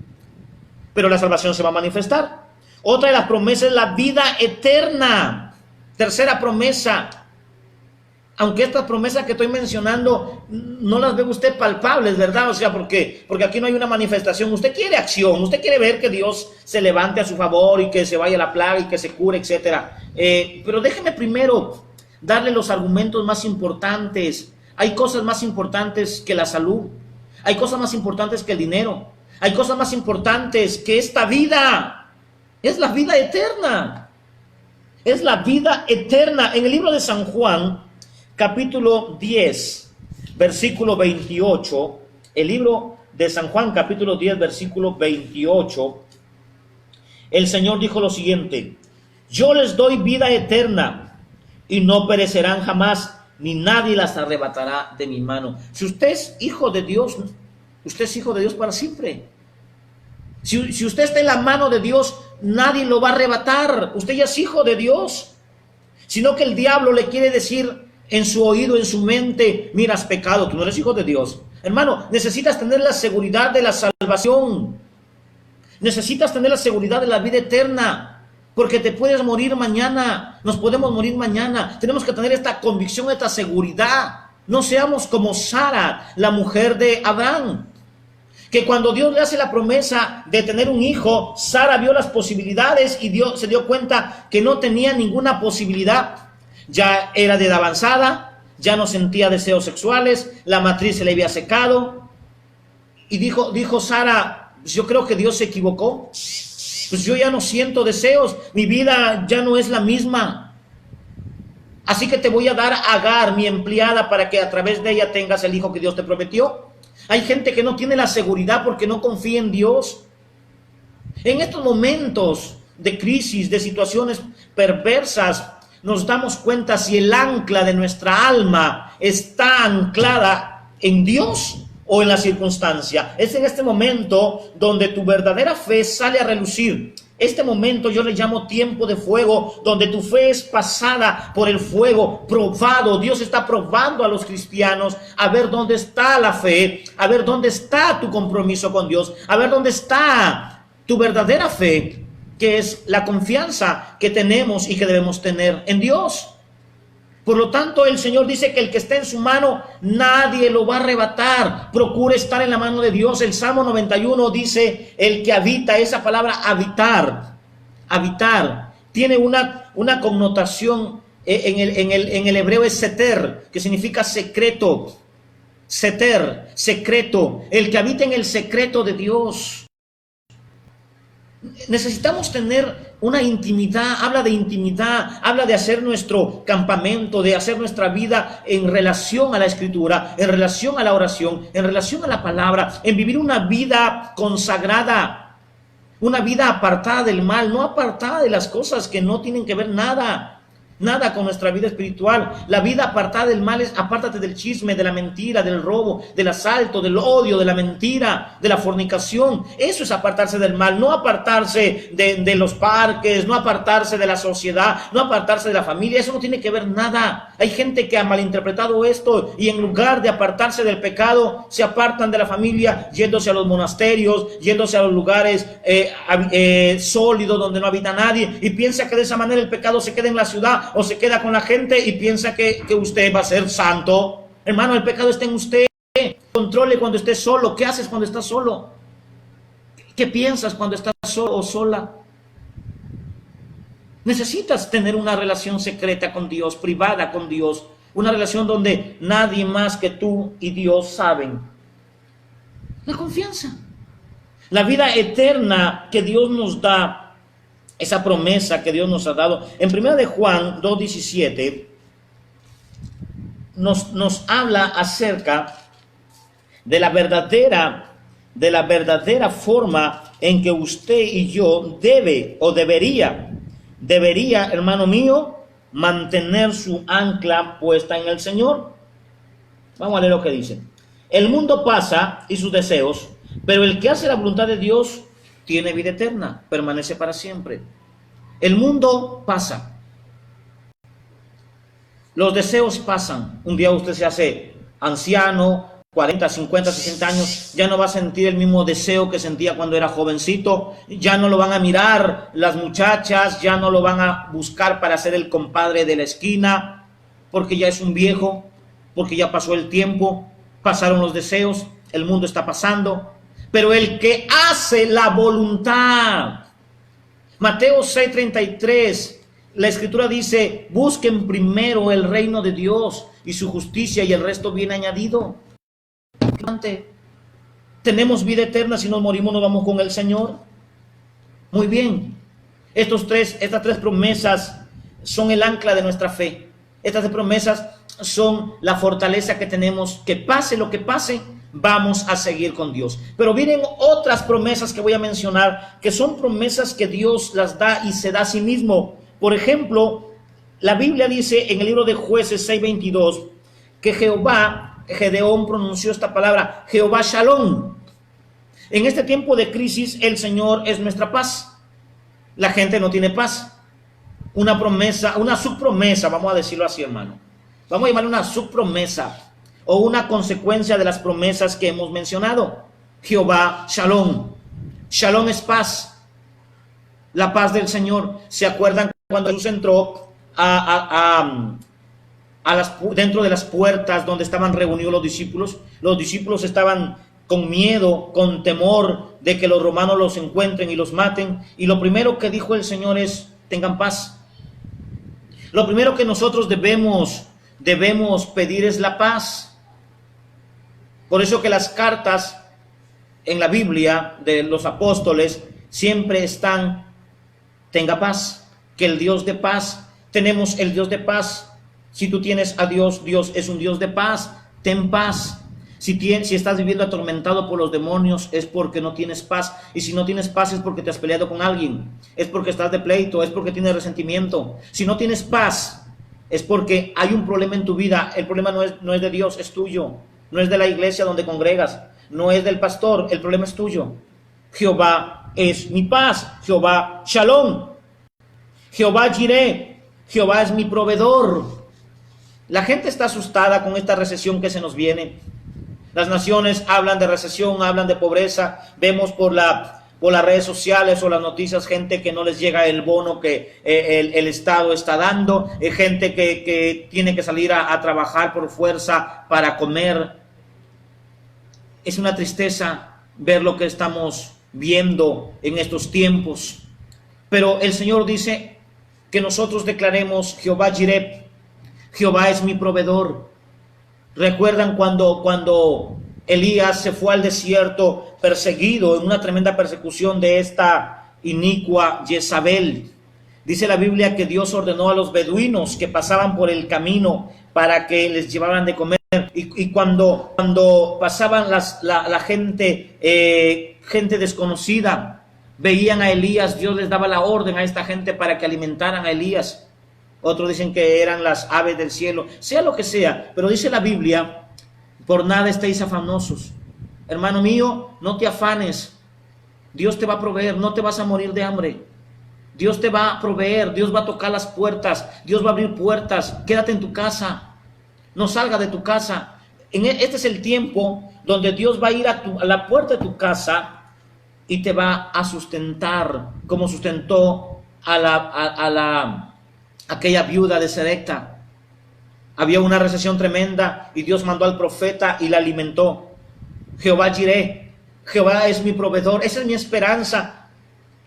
Pero la salvación se va a manifestar. Otra de las promesas es la vida eterna. Tercera promesa. Aunque estas promesas que estoy mencionando no las ve usted palpables, ¿verdad? O sea, porque aquí no hay una manifestación. Usted quiere acción, usted quiere ver que Dios se levante a su favor y que se vaya la plaga y que se cure, etc. Pero déjeme primero darle los argumentos más importantes. Hay cosas más importantes que la salud. Hay cosas más importantes que el dinero. Hay cosas más importantes que esta vida. Es la vida eterna. Es la vida eterna. En el libro de San Juan, capítulo 10, versículo 28, el libro de San Juan, capítulo 10, versículo 28, el Señor dijo lo siguiente: yo les doy vida eterna y no perecerán jamás, ni nadie las arrebatará de mi mano. Si usted es hijo de Dios, usted es hijo de Dios para siempre. Si usted está en la mano de Dios, nadie lo va a arrebatar. Usted ya es hijo de Dios. Sino que el diablo le quiere decir en su oído, en su mente, mira, has pecado, tú no eres hijo de Dios. Hermano, necesitas tener la seguridad de la salvación. Necesitas tener la seguridad de la vida eterna, porque te puedes morir mañana, nos podemos morir mañana. Tenemos que tener esta convicción, esta seguridad. No seamos como Sara, la mujer de Abraham, que cuando Dios le hace la promesa de tener un hijo, Sara vio las posibilidades y se dio cuenta que no tenía ninguna posibilidad. Ya era de edad avanzada, ya no sentía deseos sexuales, la matriz se le había secado. Y dijo Sara, yo creo que Dios se equivocó. Pues yo ya no siento deseos, mi vida ya no es la misma. Así que te voy a dar a Agar, mi empleada, para que a través de ella tengas el hijo que Dios te prometió. Hay gente que no tiene la seguridad porque no confía en Dios. En estos momentos de crisis, de situaciones perversas, nos damos cuenta si el ancla de nuestra alma está anclada en Dios o en la circunstancia. Es en este momento donde tu verdadera fe sale a relucir. Este momento yo le llamo tiempo de fuego, donde tu fe es pasada por el fuego, probado. Dios está probando a los cristianos a ver dónde está la fe, a ver dónde está tu compromiso con Dios, a ver dónde está tu verdadera fe, que es la confianza que tenemos y que debemos tener en Dios. Por lo tanto, el Señor dice que el que está en su mano, nadie lo va a arrebatar. Procure estar en la mano de Dios. El Salmo 91 dice, el que habita, esa palabra habitar, tiene una connotación, en el hebreo es seter, que significa secreto. Seter, secreto, el que habita en el secreto de Dios. Necesitamos tener una intimidad, habla de intimidad, habla de hacer nuestro campamento, de hacer nuestra vida en relación a la Escritura, en relación a la oración, en relación a la palabra, en vivir una vida consagrada, una vida apartada del mal, no apartada de las cosas que no tienen que ver nada. nada con nuestra vida espiritual. La vida apartada del mal es apártate del chisme, de la mentira, del robo, del asalto, del odio, de la mentira, de la fornicación. Eso es apartarse del mal, no apartarse de los parques, no apartarse de la sociedad, no apartarse de la familia. Eso no tiene que ver nada. Hay gente que ha malinterpretado esto y en lugar de apartarse del pecado, se apartan de la familia yéndose a los monasterios, yéndose a los lugares sólidos donde no habita nadie, y piensa que de esa manera el pecado se queda en la ciudad o se queda con la gente y piensa que usted va a ser santo. Hermano, el pecado está en usted. Controle cuando esté solo. ¿Qué haces cuando estás solo? ¿Qué piensas cuando estás solo o sola? Necesitas tener una relación secreta con Dios, privada con Dios, una relación donde nadie más que tú y Dios saben. La confianza. La vida eterna que Dios nos da, esa promesa que Dios nos ha dado. En 1 de Juan 2:17 nos habla acerca de la verdadera forma en que usted y yo debería, hermano mío, mantener su ancla puesta en el Señor. Vamos a leer lo que dice. El mundo pasa y sus deseos, pero el que hace la voluntad de Dios tiene vida eterna, permanece para siempre. El mundo pasa. Los deseos pasan. Un día usted se hace anciano, 40, 50, 60 años, ya no va a sentir el mismo deseo que sentía cuando era jovencito, ya no lo van a mirar las muchachas, ya no lo van a buscar para ser el compadre de la esquina, porque ya es un viejo, porque ya pasó el tiempo, pasaron los deseos, el mundo está pasando. Pero el que hace la voluntad, Mateo 6:33, la escritura dice, busquen primero el reino de Dios y su justicia y el resto viene añadido. Tenemos vida eterna, si nos morimos nos vamos con el Señor. Muy bien, estas tres promesas son el ancla de nuestra fe. Estas tres promesas son la fortaleza que tenemos, que pase lo que pase, vamos a seguir con Dios. Pero vienen otras promesas que voy a mencionar, que son promesas que Dios las da y se da a sí mismo. Por ejemplo, la Biblia dice en el libro de Jueces 6:22 que Gedeón pronunció esta palabra, Jehová Shalom. En este tiempo de crisis, el Señor es nuestra paz. La gente no tiene paz. Una promesa, una subpromesa, vamos a decirlo así, hermano. Vamos a llamarle una subpromesa o una consecuencia de las promesas que hemos mencionado. Jehová Shalom. Shalom es paz. La paz del Señor. ¿Se acuerdan cuando Jesús entró dentro de las puertas donde estaban reunidos los discípulos? Los discípulos estaban con miedo, con temor de que los romanos los encuentren y los maten. Y lo primero que dijo el Señor es, tengan paz. Lo primero que nosotros debemos pedir es la paz. Por eso que las cartas en la Biblia de los apóstoles siempre están, tenga paz, que el Dios de paz, tenemos el Dios de paz. Si tú tienes a Dios, Dios es un Dios de paz, ten paz. Si estás viviendo atormentado por los demonios, es porque no tienes paz. Y si no tienes paz es porque te has peleado con alguien, es porque estás de pleito, es porque tienes resentimiento. Si no tienes paz, es porque hay un problema en tu vida. El problema no es de Dios, es tuyo. No es de la iglesia donde congregas, no es del pastor, el problema es tuyo. Jehová es mi paz, Jehová Shalom, Jehová Jireh, Jehová es mi proveedor. La gente está asustada con esta recesión que se nos viene. Las naciones hablan de recesión, hablan de pobreza. Vemos por las redes sociales o las noticias gente que no les llega el bono que el Estado está dando, gente que tiene que salir a trabajar por fuerza para comer. Es una tristeza ver lo que estamos viendo en estos tiempos. Pero el Señor dice que nosotros declaremos Jehová Jireh, Jehová es mi proveedor. ¿Recuerdan cuando Elías se fue al desierto perseguido en una tremenda persecución de esta inicua Jezabel? Dice la Biblia que Dios ordenó a los beduinos que pasaban por el camino para que les llevaran de comer. Y cuando pasaban la gente, gente desconocida, veían a Elías, Dios les daba la orden a esta gente para que alimentaran a Elías. otros dicen que eran las aves del cielo, sea lo que sea, pero dice la Biblia, por nada estéis afanosos. Hermano mío, no te afanes, Dios te va a proveer, no te vas a morir de hambre. Dios te va a proveer, Dios va a tocar las puertas, Dios va a abrir puertas. Quédate en tu casa, no salga de tu casa. Este es el tiempo donde Dios va a ir a la puerta de tu casa y te va a sustentar, como sustentó a aquella viuda de Sarepta. Había una recesión tremenda y Dios mandó al profeta y la alimentó. Jehová Jireh, Jehová es mi proveedor, esa es mi esperanza.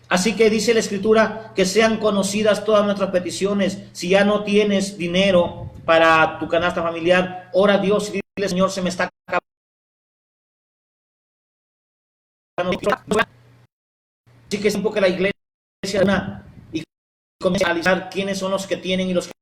Así que dice la Escritura que sean conocidas todas nuestras peticiones. Si ya no tienes dinero para tu canasta familiar, ora a Dios y dile: Señor, se me está acabando. Así que es tiempo que la iglesia y comience a analizar quiénes son los que tienen y los que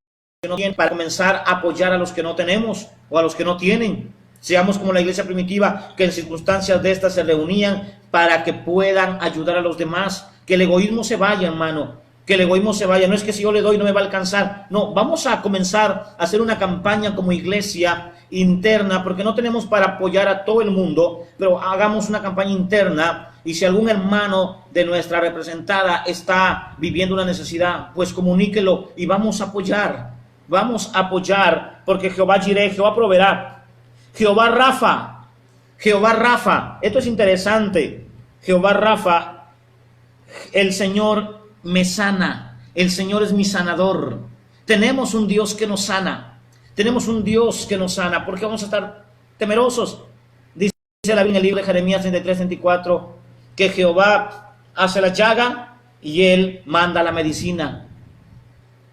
no tienen, para comenzar a apoyar a los que no tenemos o a los que no tienen. Seamos como la iglesia primitiva, que en circunstancias de estas se reunían para que puedan ayudar a los demás. Que el egoísmo se vaya, hermano. Que el egoísmo se vaya. No es que si yo le doy no me va a alcanzar. No, vamos a comenzar a hacer una campaña como iglesia interna, porque no tenemos para apoyar a todo el mundo, pero hagamos una campaña interna. Y si algún hermano de nuestra representada está viviendo una necesidad, pues comuníquelo y vamos a apoyar. Vamos a apoyar, porque Jehová Jireh, Jehová proveerá. Jehová Rafa, esto es interesante. Jehová Rafa, el Señor me sana, el Señor es mi sanador. Tenemos un Dios que nos sana, tenemos un Dios que nos sana. ¿Por qué vamos a estar temerosos? Dice la Biblia en el libro de Jeremías 33-34 que Jehová hace la llaga y Él manda la medicina.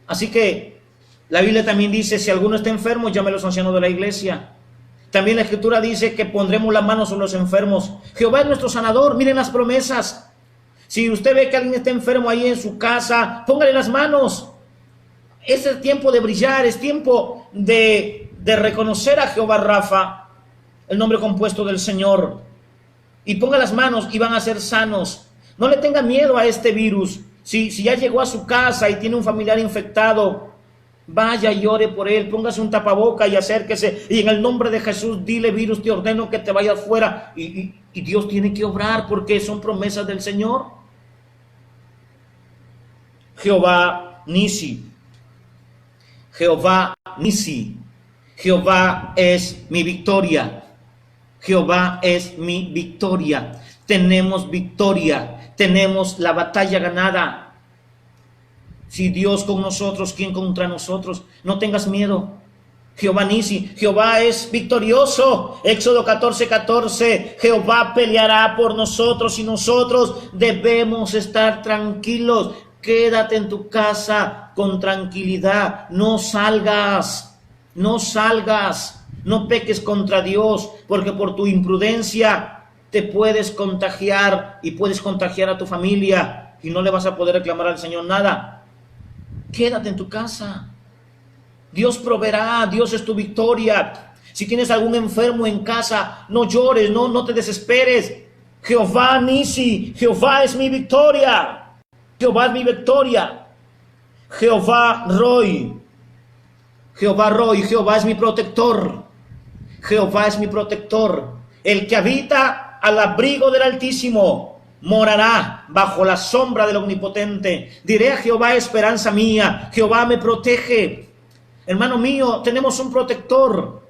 Así que la Biblia también dice: si alguno está enfermo, llame a los ancianos de la iglesia. También la Escritura dice que pondremos las manos sobre los enfermos. Jehová es nuestro sanador. Miren las promesas. Si usted ve que alguien está enfermo ahí en su casa, póngale las manos. Es el tiempo de brillar, es tiempo de reconocer a Jehová Rafa, el nombre compuesto del Señor. Y ponga las manos y van a ser sanos. No le tenga miedo a este virus. Si ya llegó a su casa y tiene un familiar infectado, vaya y ore por él, póngase un tapaboca y acérquese, y en el nombre de Jesús dile: virus, te ordeno que te vayas fuera. Y Dios tiene que obrar, porque son promesas del Señor. Jehová Nisi, Jehová Nisi, Jehová es mi victoria, Jehová es mi victoria. Tenemos victoria, tenemos la batalla ganada. Si Dios con nosotros, ¿quién contra nosotros? No tengas miedo. Jehová Nisi, Jehová es victorioso. Éxodo 14:14, Jehová peleará por nosotros y nosotros debemos estar tranquilos. Quédate en tu casa con tranquilidad. No salgas, no peques contra Dios, porque por tu imprudencia te puedes contagiar y puedes contagiar a tu familia y no le vas a poder reclamar al Señor nada. Quédate en tu casa. Dios proveerá, Dios es tu victoria. Si tienes algún enfermo en casa, no llores, no te desesperes. Jehová Nisi, Jehová es mi victoria. Jehová es mi victoria. Jehová Roy, Jehová es mi protector. Jehová es mi protector. El que habita al abrigo del Altísimo morará bajo la sombra del Omnipotente. Diré a Jehová: esperanza mía, Jehová me protege. Hermano mío, tenemos un protector.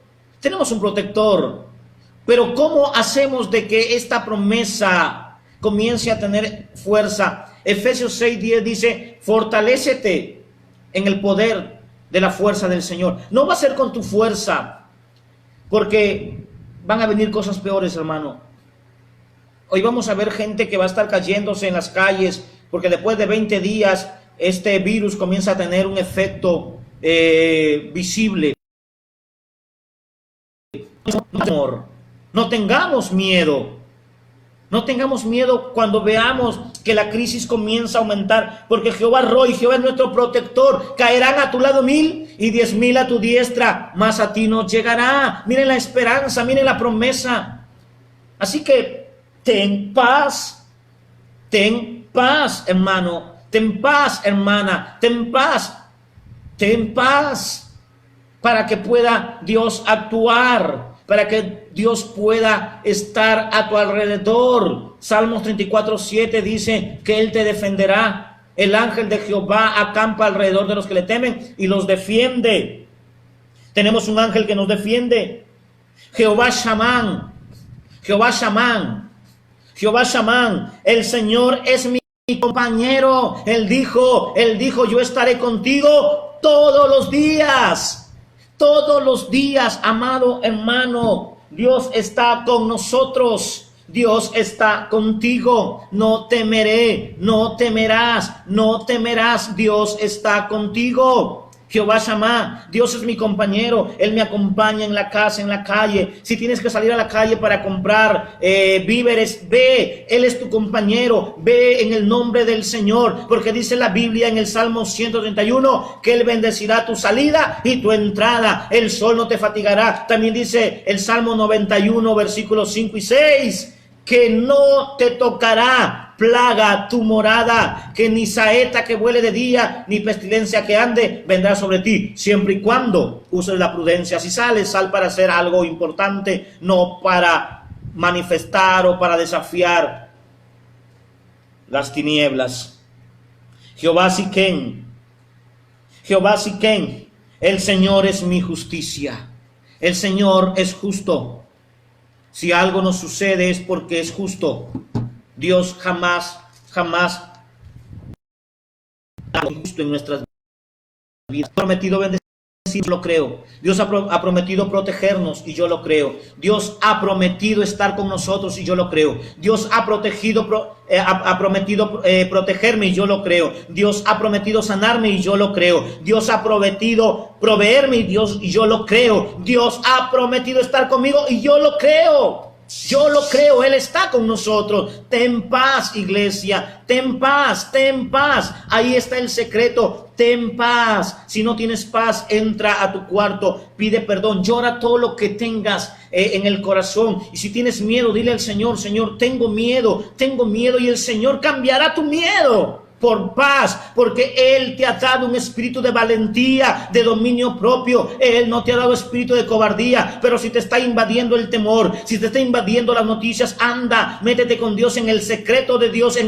Pero ¿cómo hacemos de que esta promesa comience a tener fuerza? Efesios 6:10 dice: fortalécete en el poder de la fuerza del Señor. No va a ser con tu fuerza, porque van a venir cosas peores, hermano. Hoy vamos a ver gente que va a estar cayéndose en las calles, porque después de 20 días este virus comienza a tener un efecto visible. No tengamos miedo. No tengamos miedo cuando veamos que la crisis comienza a aumentar, porque Jehová Roy, Jehová es nuestro protector. Caerán a tu lado 1000 y 10,000 a tu diestra, mas a ti no llegará. Miren la esperanza, miren la promesa. Así que ten paz, hermano, ten paz, hermana, ten paz. Ten paz para que pueda Dios actuar, para que Dios pueda estar a tu alrededor. Salmos 34:7 dice que Él te defenderá. El ángel de Jehová acampa alrededor de los que le temen y los defiende. Tenemos un ángel que nos defiende. Jehová Shamán, Jehová Shamán, Jehová Shamán, el Señor es mi compañero. Él dijo, yo estaré contigo todos los días, amado hermano. Dios está con nosotros. Dios está contigo. No temeré, no temerás, no temerás. Dios está contigo. Jehová Shammah, Dios es mi compañero. Él me acompaña en la casa, en la calle. Si tienes que salir a la calle para comprar víveres, ve. Él es tu compañero. Ve en el nombre del Señor, porque dice la Biblia en el Salmo 131 que Él bendecirá tu salida y tu entrada. El sol no te fatigará. También dice el Salmo 91 versículos 5 y 6 que no te tocará plaga tu morada, que ni saeta que vuele de día, ni pestilencia que ande vendrá sobre ti, siempre y cuando uses la prudencia. Si sales, sal para hacer algo importante, no para manifestar o para desafiar las tinieblas. Jehová Siquén, el Señor es mi justicia. El Señor es justo. Si algo nos sucede es porque es justo. Dios jamás justo en nuestras vidas. Ha prometido bendecir, yo lo creo. Dios ha prometido protegernos y yo lo creo. Dios ha prometido estar con nosotros y yo lo creo. Dios ha prometido protegerme y yo lo creo. Dios ha prometido sanarme y yo lo creo. Dios ha prometido proveerme y yo lo creo. Dios ha prometido estar conmigo y yo lo creo. Yo lo creo, Él está con nosotros. Ten paz, iglesia, ten paz, ten paz. Ahí está el secreto, ten paz. Si no tienes paz, entra a tu cuarto, pide perdón, llora todo lo que tengas en el corazón. Y si tienes miedo, dile al Señor, Señor, tengo miedo, y el Señor cambiará tu miedo por paz, porque Él te ha dado un espíritu de valentía, de dominio propio. Él no te ha dado espíritu de cobardía. Pero si te está invadiendo el temor, si te está invadiendo las noticias, anda, métete con Dios en el secreto de Dios,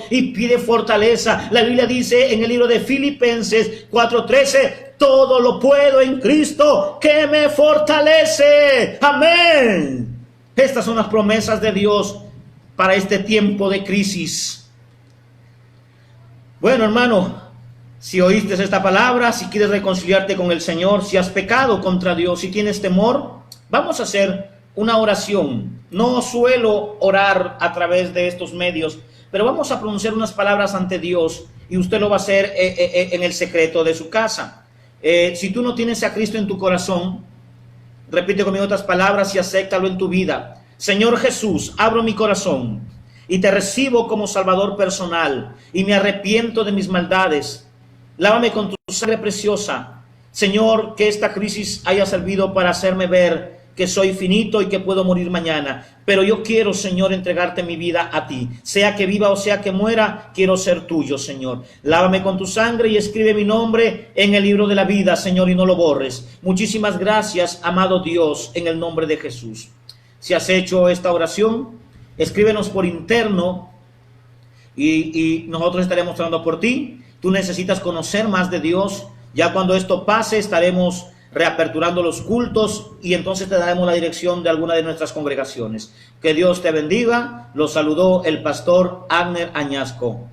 y pide fortaleza. La Biblia dice en el libro de Filipenses 4:13, todo lo puedo en Cristo que me fortalece. Amén. Estas son las promesas de Dios para este tiempo de crisis. Bueno, hermano, si oíste esta palabra, si quieres reconciliarte con el Señor, si has pecado contra Dios, si tienes temor, vamos a hacer una oración. No suelo orar a través de estos medios, pero vamos a pronunciar unas palabras ante Dios y usted lo va a hacer en el secreto de su casa. Si tú no tienes a Cristo en tu corazón, repite conmigo otras palabras y acéptalo en tu vida. Señor Jesús, abro mi corazón y te recibo como Salvador personal, y me arrepiento de mis maldades. Lávame con tu sangre preciosa. Señor, que esta crisis haya servido para hacerme ver que soy finito y que puedo morir mañana. Pero yo quiero, Señor, entregarte mi vida a ti. Sea que viva o sea que muera, quiero ser tuyo, Señor. Lávame con tu sangre y escribe mi nombre en el libro de la vida, Señor, y no lo borres. Muchísimas gracias, amado Dios, en el nombre de Jesús. Si has hecho esta oración, escríbenos por interno y nosotros estaremos orando por ti. Tú necesitas conocer más de Dios. Ya cuando esto pase, estaremos reaperturando los cultos y entonces te daremos la dirección de alguna de nuestras congregaciones. Que Dios te bendiga. Los saludó el pastor Agner Añasco.